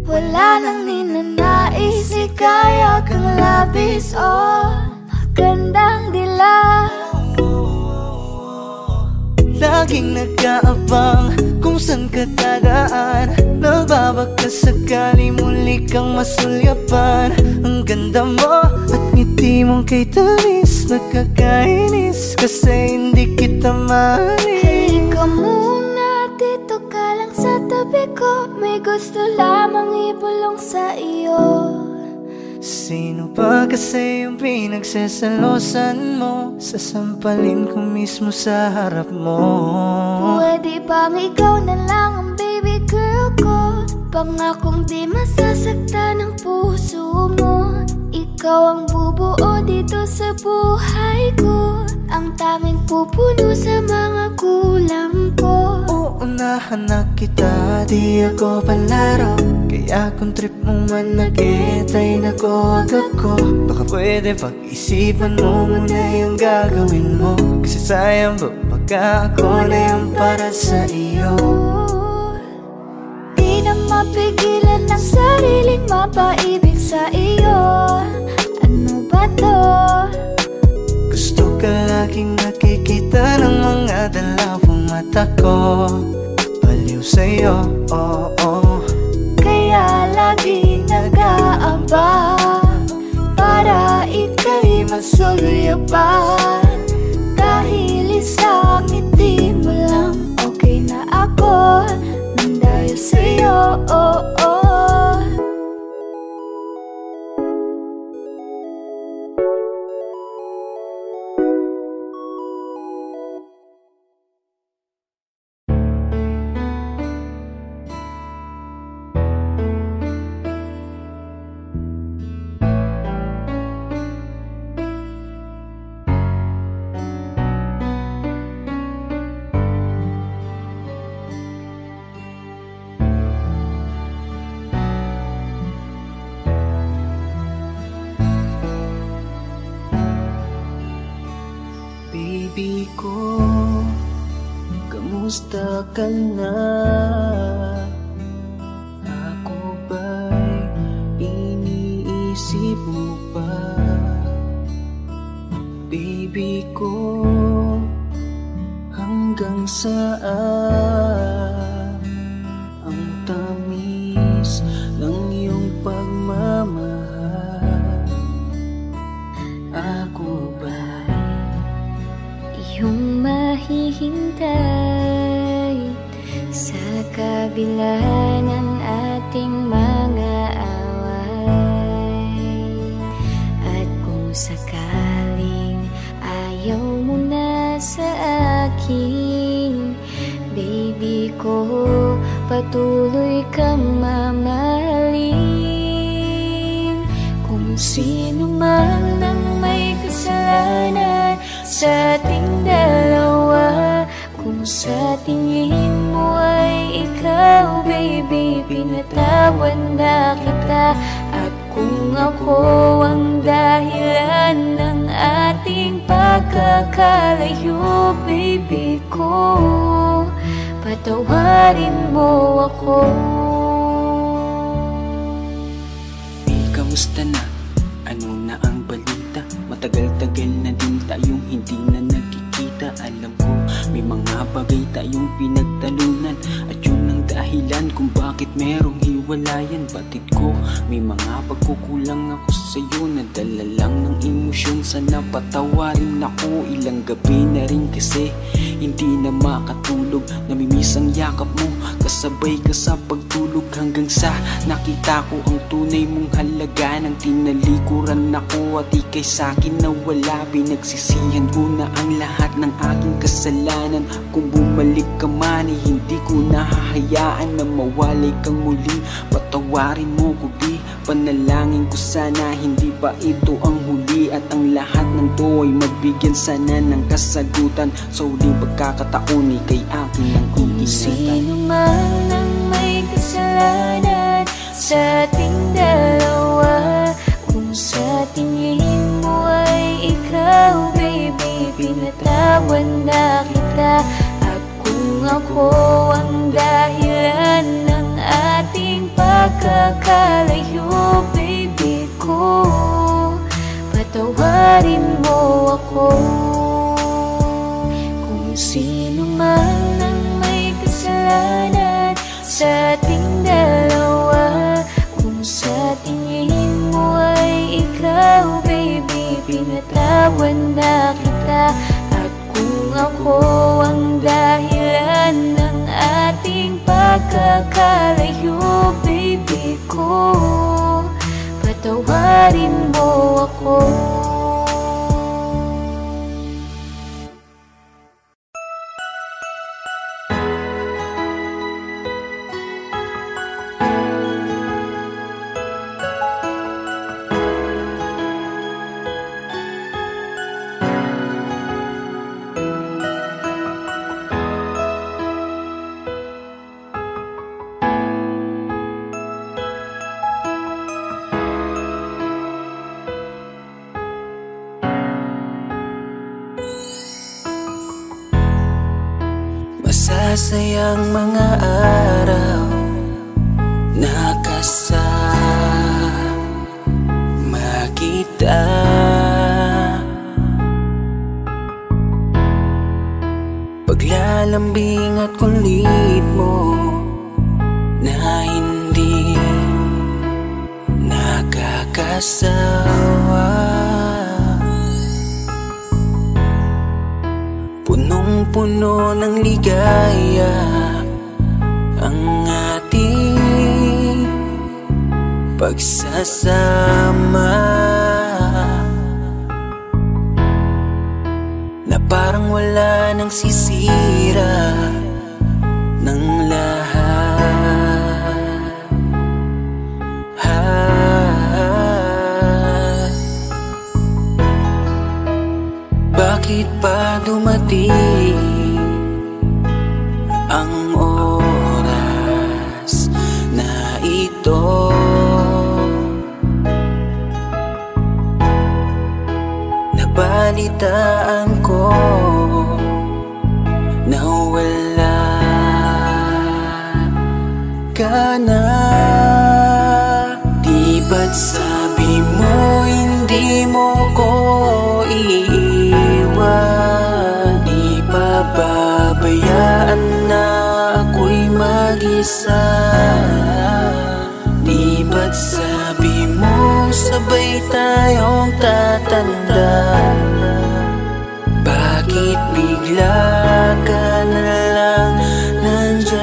Wala nang ninanais, ikaya kang labis. Oh, magandang dilag. Laging nag-aabang kung saan ka dadaan. Nagbabaka sakali muli kang masulyapan. Ang ganda mo at ngiti mong kay tamis. Nakakainis kasi hindi kita maalis. Halika muna, dito ka lang sa tabi ko. May gusto lamang ibulong sa iyo. Sino ba kasi yung pinagsasalosan mo? Sasampalin ko mismo sa harap mo. Pwede bang ikaw na lang ang baby girl ko? Pangakong di masasaktan ang puso mo. Ikaw ang bubuo dito sa buhay ko. Ang tanging pupuno sa mga kulang ko. Uunahan na kita, di ako palaro. Kaya kung trip mo man nag-get ay nakuwag ako. Baka pwede pag-isipan mo muna yung gagawin mo. Kasi sayang ba baka ako na yung para sa iyo. Di na mapigilan ng sariling mapaibig sa iyo. Ano ba to? Gusto ka laging nakikita ng mga dalawang mata ko. Baliw sa'yo, oo. Kaya lagi nag-aaba para ika'y masulyapan. Dahil isang ngiti mo lang, okay na ako nang dahil sa'yo, oo. Kamusta ka na? Ako ba'y iniisip mo pa? Baby ko, hanggang saan ang tamis ng iyong pagmamahal? Ako ba'y iyong mahihintay sa kabila ng ating mga away? At kung sakaling ayaw mo na sa akin, baby ko, patuloy kang mamahalin. Kung sino man ang may kasalanan sa ating dalawa, kung sa tingin mo ay ikaw, baby, pinatawad na kita. At kung ako ang dahilan ng ating pagkakalayo, baby ko, patawarin mo ako. Kamusta na? Ano na ang balita? Matagal-tagal na din tayong hindi na nagkikita. Alam ko, may mga bagay tayong pinagtalunan, at yun ang dahilan kung bakit merong hiwalayan. Batid ko, may mga pagkukulang ako sa'yo, nadala lang ng emosyon. Sana patawarin ako, ilang gabi na rin kasi hindi na makatulog. Namimiss ang yakap mo, kasabay ka sa pagtulog, hanggang sa nakita ko ang tunay mong halaga. Nang tinalikuran ako at ika'y sa'kin nawala, pinagsisihan ko na ang lahat ng aking kasalanan. Kung bumalik ka man ay hindi ko nahahayaan na mawalay kang muli. Patawarin mo ko, di panalangin ko sana hindi pa ito ang huli, at ang lahat ng to ay magbigyan sana ng kasagutan. Sa huling pagkakataon ika'y akin ang iingatan. Sino man ang may kasalanan sa ating dalawa, kung sa tingin mo ay ikaw, baby, pinatawad na kita. At kung ako ang dahilan ng ating pagkakalayo, baby ko, patawarin mo ako. Kung sino man ang may kasalanan sa ating dalawa, kung sa tingin mo ay ikaw, baby, pinatawad na kita. At kung ako ang dahilan ng ating pagkakalayo, baby ko, patawarin mo ako. Masasayang mga araw na kasama kita. Paglalambing at kulit mo na hindi nakakasawa. Punong-puno ng ligaya ang ating pagsasama, na parang wala nang sisira ng lahat. Bakit pa dumating ang oras na ito? Nabalitaan ko na wala ba't sabi mo hindi mo ko iiwan? Di pababayaan na ako'y mag-isa. Di ba't sabi mo sabay tayong tatanda? Bakit bigla ka na lang nandyan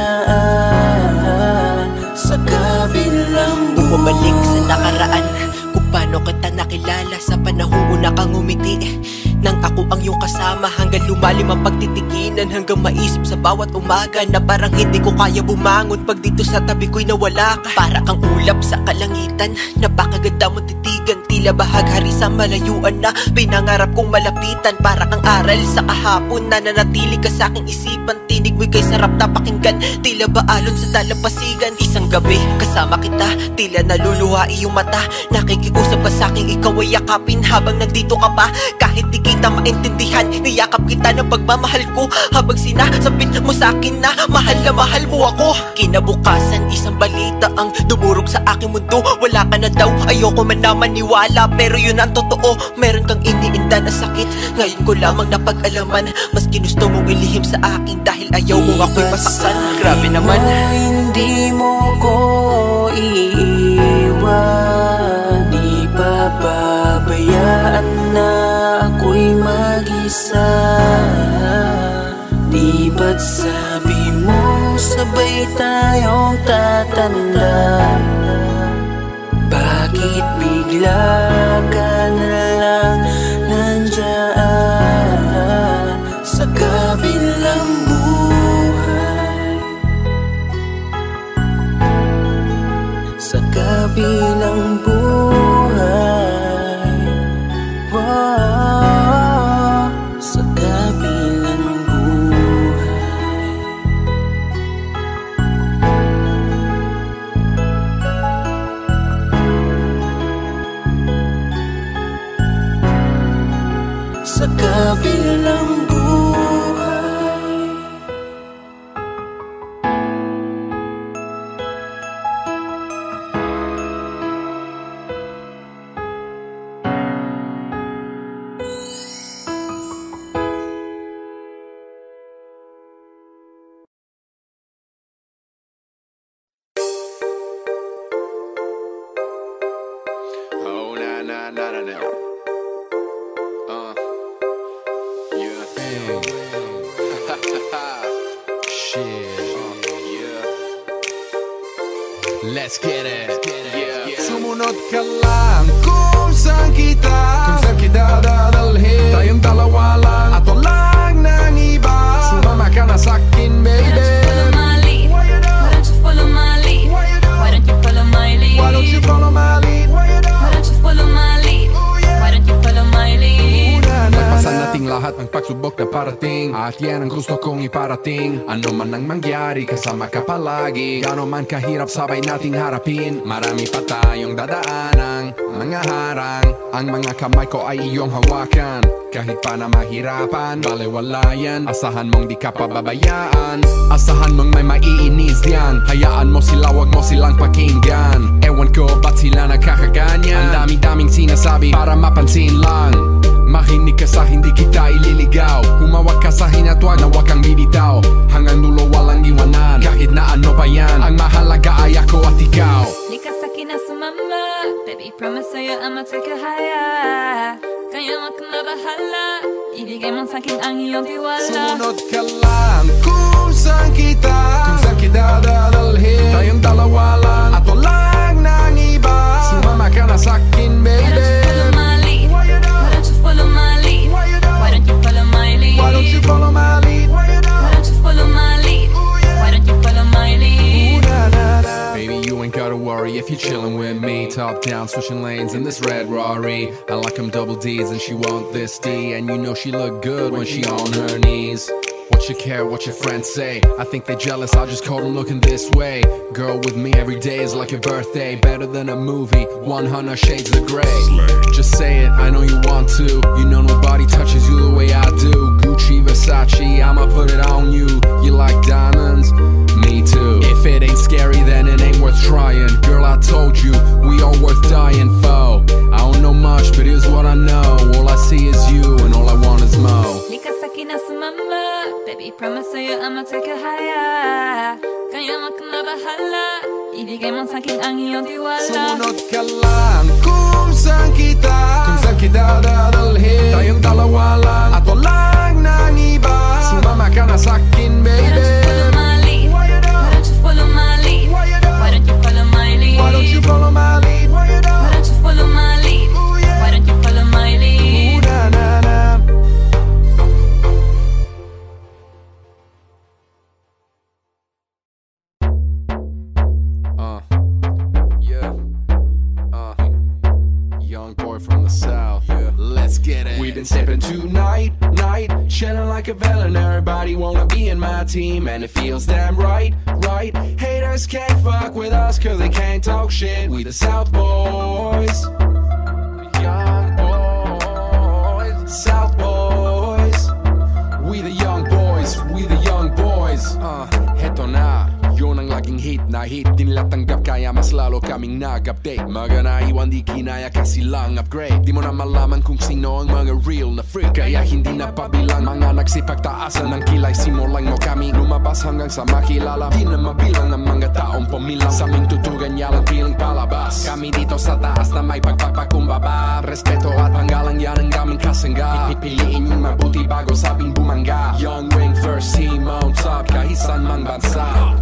sa kabilang buhay? Bumalik sa nakaraan, kung paano kita nakilala sa panahong una kang umiti. Nang ako ang iyong kasama, hanggang lumalim ang pagtitikinan, hanggang maisip sa bawat umaga na parang hindi ko kaya bumangon pag dito sa tabi ko'y nawala ka. Para kang ulap sa kalangitan, napakaganda mong titigan, tila bahaghari sa malayuan na pinangarap kong malapitan. Para kang aral sa kahapon na nanatili ka sa aking isipan, tinig mo'y kay sarap na pakinggan, tila ba alon sa dalampasigan. Isang gabi kasama kita, tila naluluha iyong mata, nakikiusap ka sa aking ikaw ay yakapin habang nandito ka pa. Kahit di kita maintindihan, niyakap kita ng pagmamahal ko, habang sinasabit mo sa akin na mahal mo ako. Kinabukasan isang balita ang dumurog sa aking mundo, wala ka na daw, ayoko man na maniwala, pero yun ang totoo. Meron kang iniinda na sakit, ngayon ko lamang napag-alaman, mas ginusto mong ilihim sa akin dahil ayaw mong ako'y masaktan. Grabe naman. Hindi mo ko iiwan, di pababayaan na ako'y mag-isa. Di ba't sabi mo sabay tayong tatanda? Bakit bigla ka na lang nandyan sa kabilang buhay? Sa kabilang buhay, wow, sa kabilang buhay. Sa kabilang buhay. Oh, na na na na na. Yeah. Shit. Yeah. Let's get it. Yeah. Sumunod ka lang kung saan kita dadalhin. Tayong dalawa lang at walang nang iba. Sumama ka na sa'kin, baby. Why don't you follow my lead? Why don't you follow my lead? Why don't you follow my lead? Why don't you follow my lead? Why don't you follow my lead? Magpasan nating lahat ng pagsubok na parating, at yan ang gusto kong iparating. Ano man ang mangyari, kasama ka palagi. Gano man kahirap, sabay nating harapin. Marami pa tayong dadaanang mga harang. Ang mga kamay ko ay iyong hawakan. Kahit pa na mahirapan, balewala yan. Asahan mong di ka pababayaan. Asahan mong may maiinis yan. Hayaan mo sila, wag mo silang pakinggan. Ewan ko ba't sila nakakaganyan. Ang dami-daming sinasabi para mapansin lang. Makinig ka sa hindi kita ililigaw. Humawak ka sa hinatwag na wag kang bibitaw. Hanggang dulo walang iwanan, kahit na ano pa yan. Ang mahalaga ay ako at ikaw. Lika sa'kin na sumama, baby promise sa'yo I'ma take you higher. Kaya wag kang mabahala, ibigay mo sa'kin ang iyong tiwala. Sumunod ka lang kung saan kita dadalhin. Tayong dalawa lang at walang nang iba. Sumama ka na sa'kin, baby. Why don't you follow my lead? Why don't you follow my lead? Why don't you follow my lead? Why don't you follow my lead? Why don't you follow my lead? Baby, you ain't gotta worry if you're chillin' with me. Top down, switching lanes in this red Rari. I like them double D's and she want this D. And you know she look good when she on her knees. What you care, what your friends say? I think they jealous, I just caught them looking this way. Girl with me every day is like your birthday. Better than a movie, 100 shades of gray. Just say it, I know you want to. You know nobody touches you the way I do. Gucci, Versace, I'ma put it on you. You like diamonds? Me too. If it ain't scary, then it ain't worth trying. Girl, I told you, we all worth dying. sumama. Baby, promise sa'yo I'ma take it higher. Kayaman ka na bahala. Ibigay mong sa'king ang iyong tiwala. Sumunod ka lang kung saan kita dadalhin. Tayong dalawa lang at walang nang iba. Sumama ka na sa'kin, baby. Why don't you follow my lead? Why don't you follow my lead? Why don't you follow my lead? Why don't you follow my lead? Why don't you follow my lead? Ooh, na na na. Young boy from the south, let's get it. We've been sipping tonight, chilling like a villain. Everybody wanna be in my team, and it feels damn right. Haters can't fuck with us, cause they can't talk shit. We the South Boys, young boys, South Boys. We the young boys, we the young boys. Heto na, yun ang laging hit na hit. Di nila tanggap kaya mas lalo kaming nag-update. Mga naiwan di kinaya kasi lang upgrade. Di mo na malaman kung sino ang mga real na freak. Kaya hindi na pabilang mga nagsipagtaasan ng kilay. Simulan mo kami lumabas hanggang sa makilala. Di na mabilang ng mga taong pumilang. Sa aming tutugan yalang piling palabas. Kami dito sa taas na may pagpapakumbaba. Respeto at panggalang yan ang daming kasangga. Pipiliin yung mabuti bago sabing bumangga. Young wing first team mounts up kahit saan mang bansa.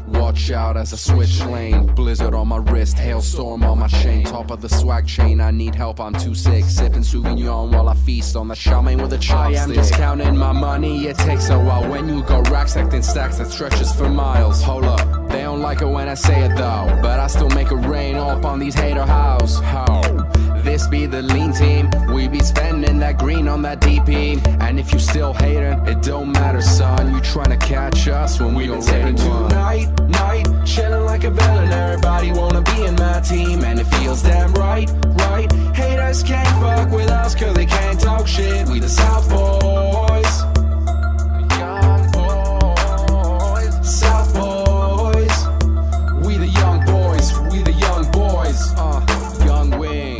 Watch out as I switch lane. Blizzard on my wrist, hailstorm on my chain. Top of the swag chain, I need help, I'm too sick. Sipping Sauvignon while I feast on the chow mein with a chopstick. I am just counting my money, it takes a while. When you got racks stacked in stacks that stretches for miles. Hold up, they don't like it when I say it though. But I still make it rain up on these hater house. How? This be the lean team. We be spending that green on that DP. And if you still hating, it don't matter, son. You tryna catch us when we been sipping tonight, chilling like a villain. Everybody wanna be in my team, and it feels damn right. Haters can't fuck with us, cause they can't talk shit. We the South Boys, young boys, South Boys. We the young boys, we the young boys. Young wing.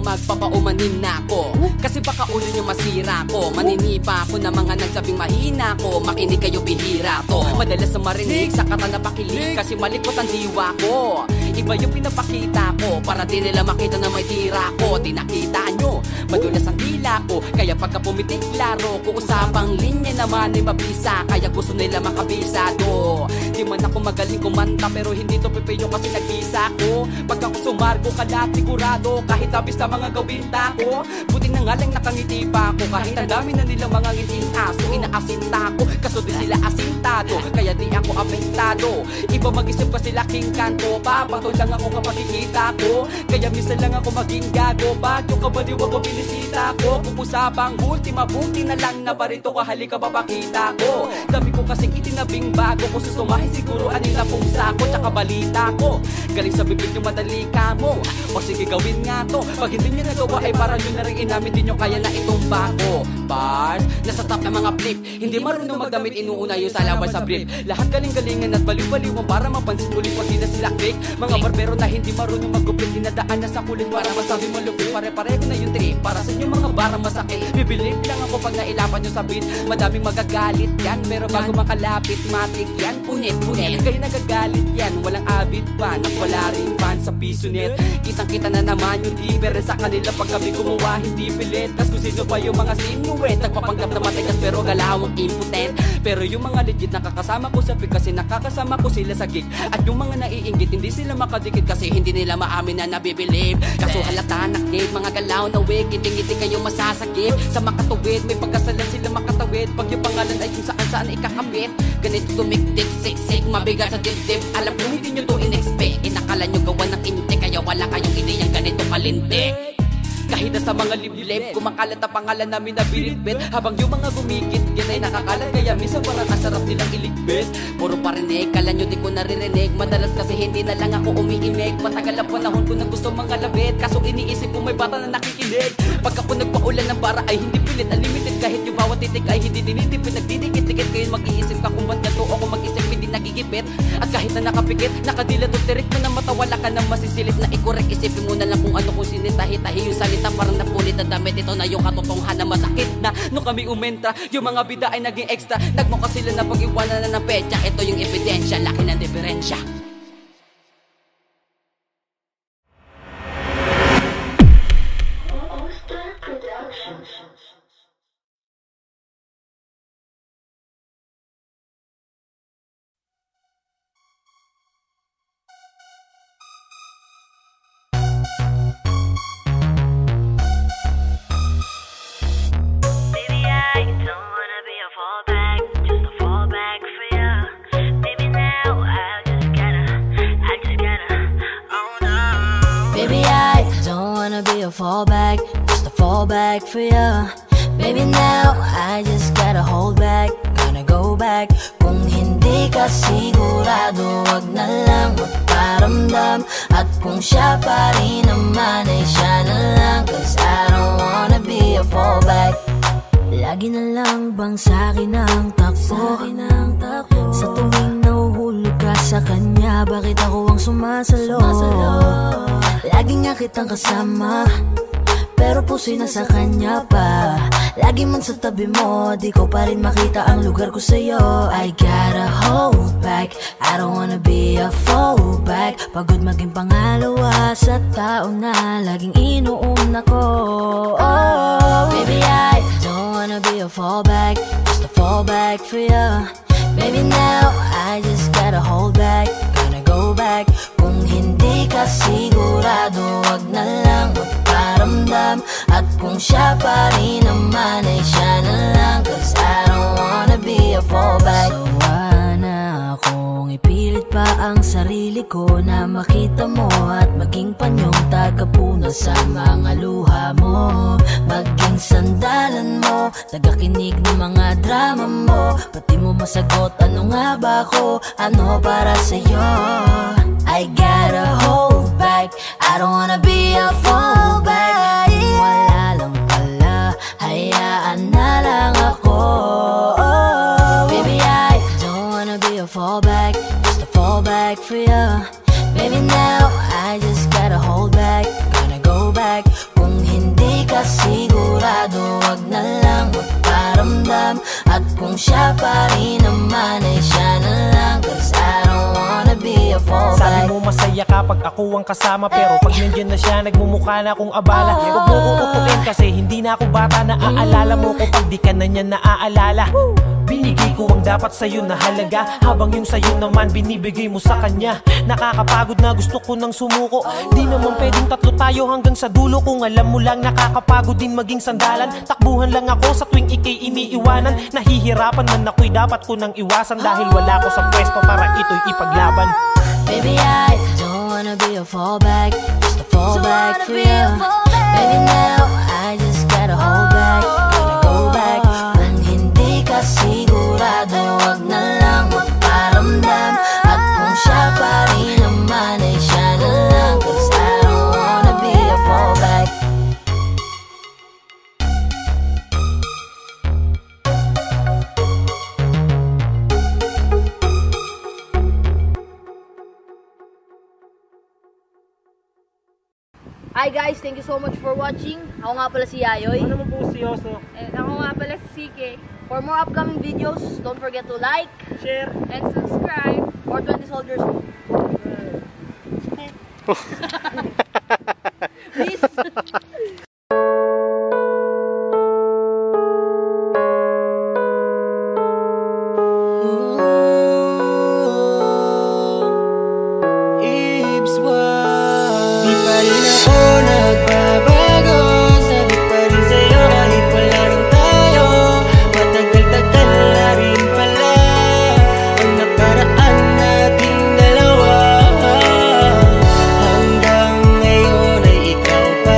Magpapaumanin na ako kasi baka ulo nyo masira ko. Maninipa ko na mga nagsabing mahina ko. Makinig kayo, bihira to. Madalas na marinig sa kata na pakilig kasi malikot ang diwa ko. Iba yung pinapakita ko para di nila makita na may tira ko. Di nakita nyo, madulas ang dila ko. Kaya pagka pumitik laro ko, usapang linya naman ay mabisa. Kaya gusto nila makabisado. Di man ako magaling kumanta pero hindi to pepeyo kasi nagkisa ko. Pagka ko sumargo ka lahat sigurado. Kahit abis na mga gawin tako, buti na nga lang nakangiti pa ako. Kahit ang dami na nila mga ngiting aso, inaasinta ko, kaso di sila asintado. Kaya di ako apektado. Iba mag-isip kasi laking kanto. Papatol lang ako kapag kikita ko. Kaya minsan lang ako maging gago. Bagyo ka baliw ako binisita ko. Pupusapang ultima, buti na lang na parito ka, halika babakita ko. Dami ko kasing itinabing bago. Kung susumahin siguro anila pong sako. Tsaka balita ko, galing sa bibig yung madali ka mo. O sige gawin nga to. Pag hindi nyo nagawa ay parang yun na rin inamin. Di nyo kaya na itong bago. Bars, nasa top ng mga flip. Hindi marunong magdamit, inuuna yung salawal sa brief. Lahat galing-galingan at baliw-baliwan para mapansin ulit pag di na sila click. Mga barbero na hindi marunong mag-uplit, dinadaan na sa kulit para masabi mo lupit. Pare-pareho na yung trip para sa inyo mga barang masakit. Bibilib lang ako pag nailapan nyo sa beat. Madaming magagalit yan, pero bago makalapit matik yan. Punit-punit, kayo nagagalit yan. Walang avid fan at wala rin fan sa piso net. Kitang-kita na naman yung difference sa kanila pag kami gumawa hindi pilit. Tas kung sino pa yung mga sinuet, nagpapanggap na matigas pero galawang impotent. Pero yung mga legit nakakasama ko sa pick kasi nakakasama ko sila sa gig. At yung mga naiinggit hindi sila makadikit kasi hindi nila maamin na nabibilib. Kaso halata nakit, mga galaw na wig, ngiti-ngiti kayo masasakit. Sa makatuwid, may pagkasalan sila makatawid. Pag yung pangalan ay kung saan ikakabit. Ganito tumiktik, siksik, mabigat sa dibdib. Alam ko hindi nyo to in-expect. Inakala nyo gawa ng inte, kaya wala kayong ideyang ganito kalintik. Kahit na sa mga liblib, kumakalat ang pangalan namin na binitbit. Habang yung mga gumigit, yan ay nakakalat. Kaya minsan parang kasarap nilang iligpit. Puro parinig, kala nyo di ko naririnig. Madalas kasi hindi na lang ako umiimig. Matagal ang panahon ko na gusto mga labit. Kaso iniisip ko may bata na nakikinig. Pag ako nagpaulan ng bara ay hindi pilit, unlimited. Kahit yung bawat titik ay hindi dinitipid. Nagdidikit-dikit kayo mag-iisip ka kung ba't na to. Ako mag-isip hindi nagigipit. At kahit na nakapikit, nakadilat o tirik mo na mata, wala ka na masisilip na ikorek. Isipin mo na lang kung ano kung sinitahi-tahi yung salita. Parang napulit na damit, ito na yung katotohanan. Masakit na nung kami umentra, yung mga bida ay naging extra. Nagmukha sila na pag-iwanan na ng petsa. Ito yung ebidensya, laki ng diferensya. Fallback, just a fallback for ya. Baby now, I just gotta hold back. Gonna go back. Kung hindi ka sigurado, wag na lang magparamdam. At kung siya pa rin naman ay siya na lang. Cause I don't wanna be a fallback. Lagi na lang bang sa'kin ang takbo? Sa tuwing nahuhulog ka sa kanya, bakit ako ang sumasalo? Lagi nga kitang kasama, pero puso'y nasa kanya pa. Lagi man sa tabi mo, di ko pa rin makita ang lugar ko sa'yo. I gotta hold back, I don't wanna be a fallback. Pagod maging pangalawa sa tao na laging inuuna ko. Oh, baby I don't wanna be a fallback, just a fallback for ya. Baby now, I just gotta hold back. Gonna go back. Kung hindi ka sigurado, wag na lang magparamdam. At kung siya pa rin naman ay siya na lang. Cause I don't wanna be a fallback. Sawa na akong ipilit pa ang sarili ko na makita mo at maging panyong tagapuna sa mga luha mo. Maging sandalan mo, tagakinig ng mga drama mo. Pati mo masagot ano nga ba ako, ano para sa'yo. I gotta hold back, I don't wanna be a fallback. Kung wala lang pala, hayaan na lang ako. Baby I don't wanna be a fallback, just a fallback for ya. Baby now, I just gotta hold back. Gonna go back. Kung hindi ka sigurado, wag na lang magparamdam. At kung siya pa rin naman ay siya na lang. Cause I don't wanna be a fallback. Sabi mo masaya kapag ako ang kasama, pero pag nandiyan na siya, nagmumukha na akong abala. Huwag mo ko kukutin kasi hindi na ako bata. Naaalala mo ko pag di ka na niya naaalala. Binigay ko ang dapat sa'yo na halaga, habang yung sa'yo naman binibigay mo sa kanya. Nakakapagod na gusto ko nang sumuko. Di naman pwedeng tatlo tayo hanggang sa dulo. Kung alam mo lang nakakapagod din maging sandalan. Takbuhan lang ako sa tuwing ikay iniiwanan. Nahihirapan man ako'y dapat ko nang iwasan, dahil wala ko sa pwesto para ito'y ipaglaban. Baby I don't wanna be a fallback, just a fallback for you. Baby now, I just gotta hold back. Gonna go back. Kung hindi ka sigurado, wag na lang magparamdam. At kung siya pa rin naman ay siya na lang. Cause I don't wanna be a fallback. Hi guys, thank you so much for watching. Ako nga pala si Yayoy. Ano naman po si Yoso? And ako nga pala si CK. For more upcoming videos, don't forget to like, share, and subscribe. 420 Soldiers. Peace. Hanggang ngayon ay ikaw pa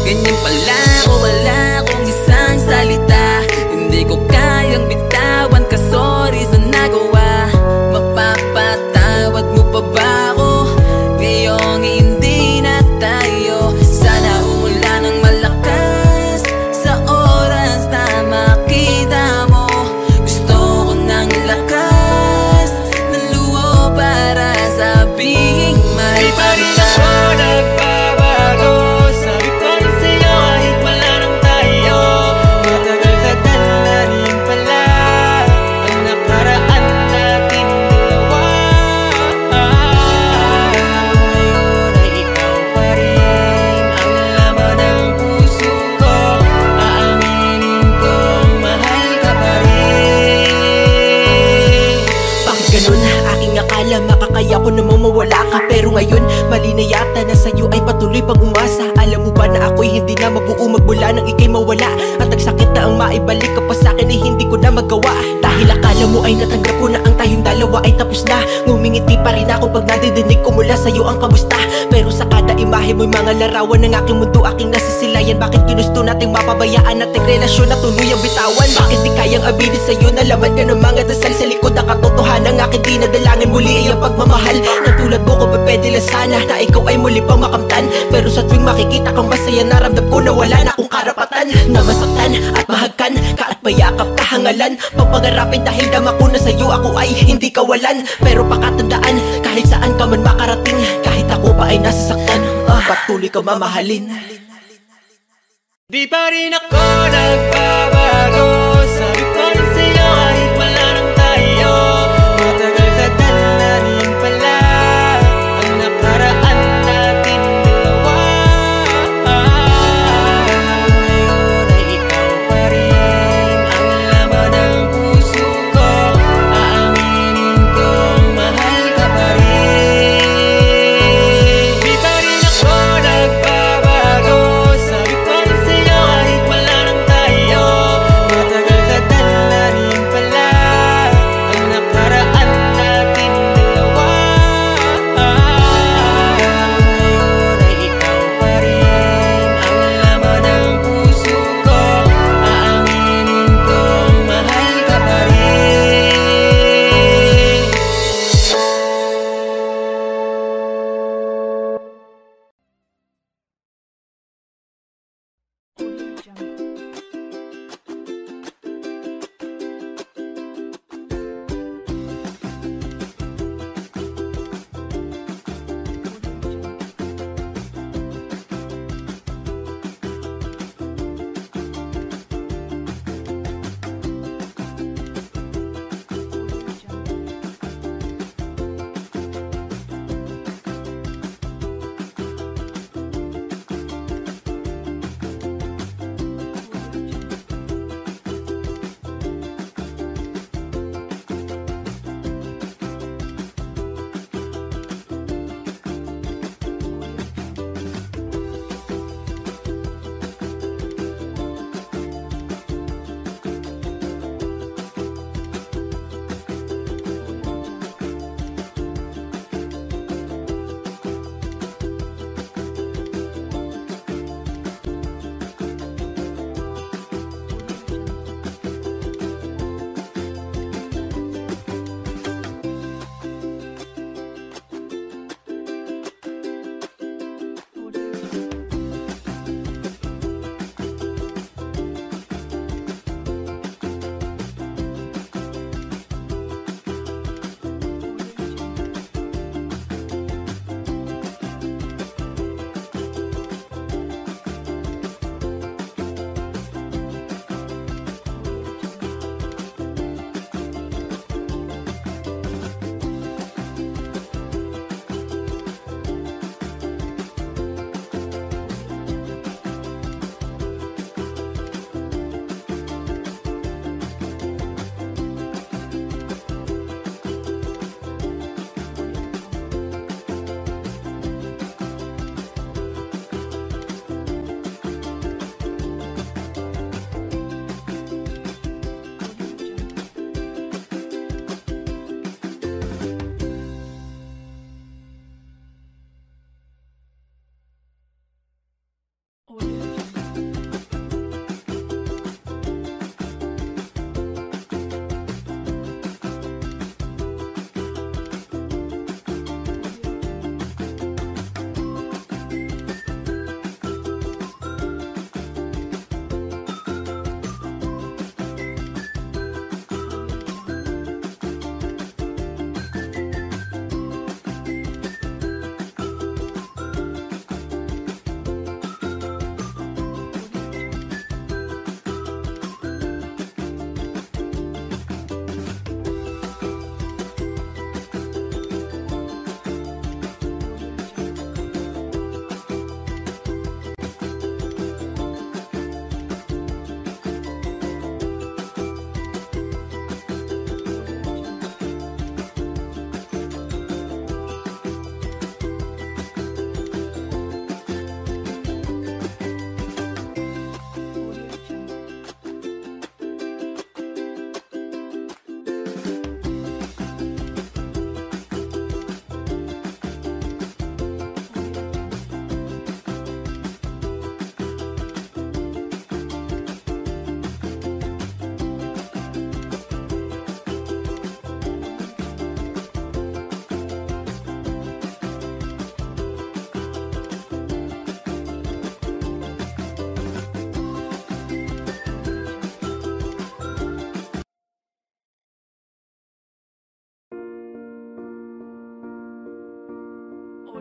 Ganyan pala ako, wala akong isang salita. Hindi ko kayang bitawan ka, sorry sa nagawa. Mapapatawad mo pa ba ako ngayong hindi na tayo? Sana umulan ng malakas sa oras na makita mo. Gusto ko ng lakas ng luho para sabihing may pa rin ako nagbabago. Sabi ko na sa'yo kahit wala nang tayo. Matagal-tagal na rin pala ang nakaraan natin dalawa. Ngayon ay ikaw pa rin ang laman ng puso ko. Aaminin kong mahal ka pa rin. Bakit ganun? Aking akala makakaya ko namang mawala ka. Pero ngayon, mali na yata na sa'yo ay patuloy pang umasa. Alam mo ba na ako'y hindi na mabuo magmula nang ika'y mawala? At ang sakit na ang maibalik ka pa sa'kin ay hindi ko na magawa. Dahil akala mo ay natanggap ko na ang tayong dalawa ay tapos na. Ngumingiti pa rin ako pag nadidinig ko mula sa'yo ang kamusta. Pero sa kada imahe mo'y mga larawan ng aking mundo, aking nasisilayan. Bakit ginusto nating mapabayaan nating relasyon na tuluyang bitawan? Bakit di kayang aminin sa'yo na laman ka ng mga dasal sa likod ng katotohanan ng aking dinadalangin muli ay ang pagmamahal? Katulad mo ko pa pwede lang sana na ikaw ay muli pang makamtan. Pero sa tuwing makikita kang masaya, naramdam ko na wala na akong karapatan na masaktan at mahagkan ka at payakap kahangalan. Pagpangarapin dahil dama ko na sa'yo ako ay hindi kawalan. Pero pakatandaan kahit saan ka man makarating, kahit ako pa ay nasasaktan, patuloy ka mamahalin. Di pa rin ako nagbabago. Sabi ko na sa'yo kahit wala nang tayo. Matagal-tagal na rin pala ang nakaraan natin dalawa. Ngayon ay ikaw pa rin ang laman ng puso ko. Aaminin kong mahal ka pa rin. Di pa rin ako nagbabago. Sabi ko na sa'yo kahit wala nang tayo.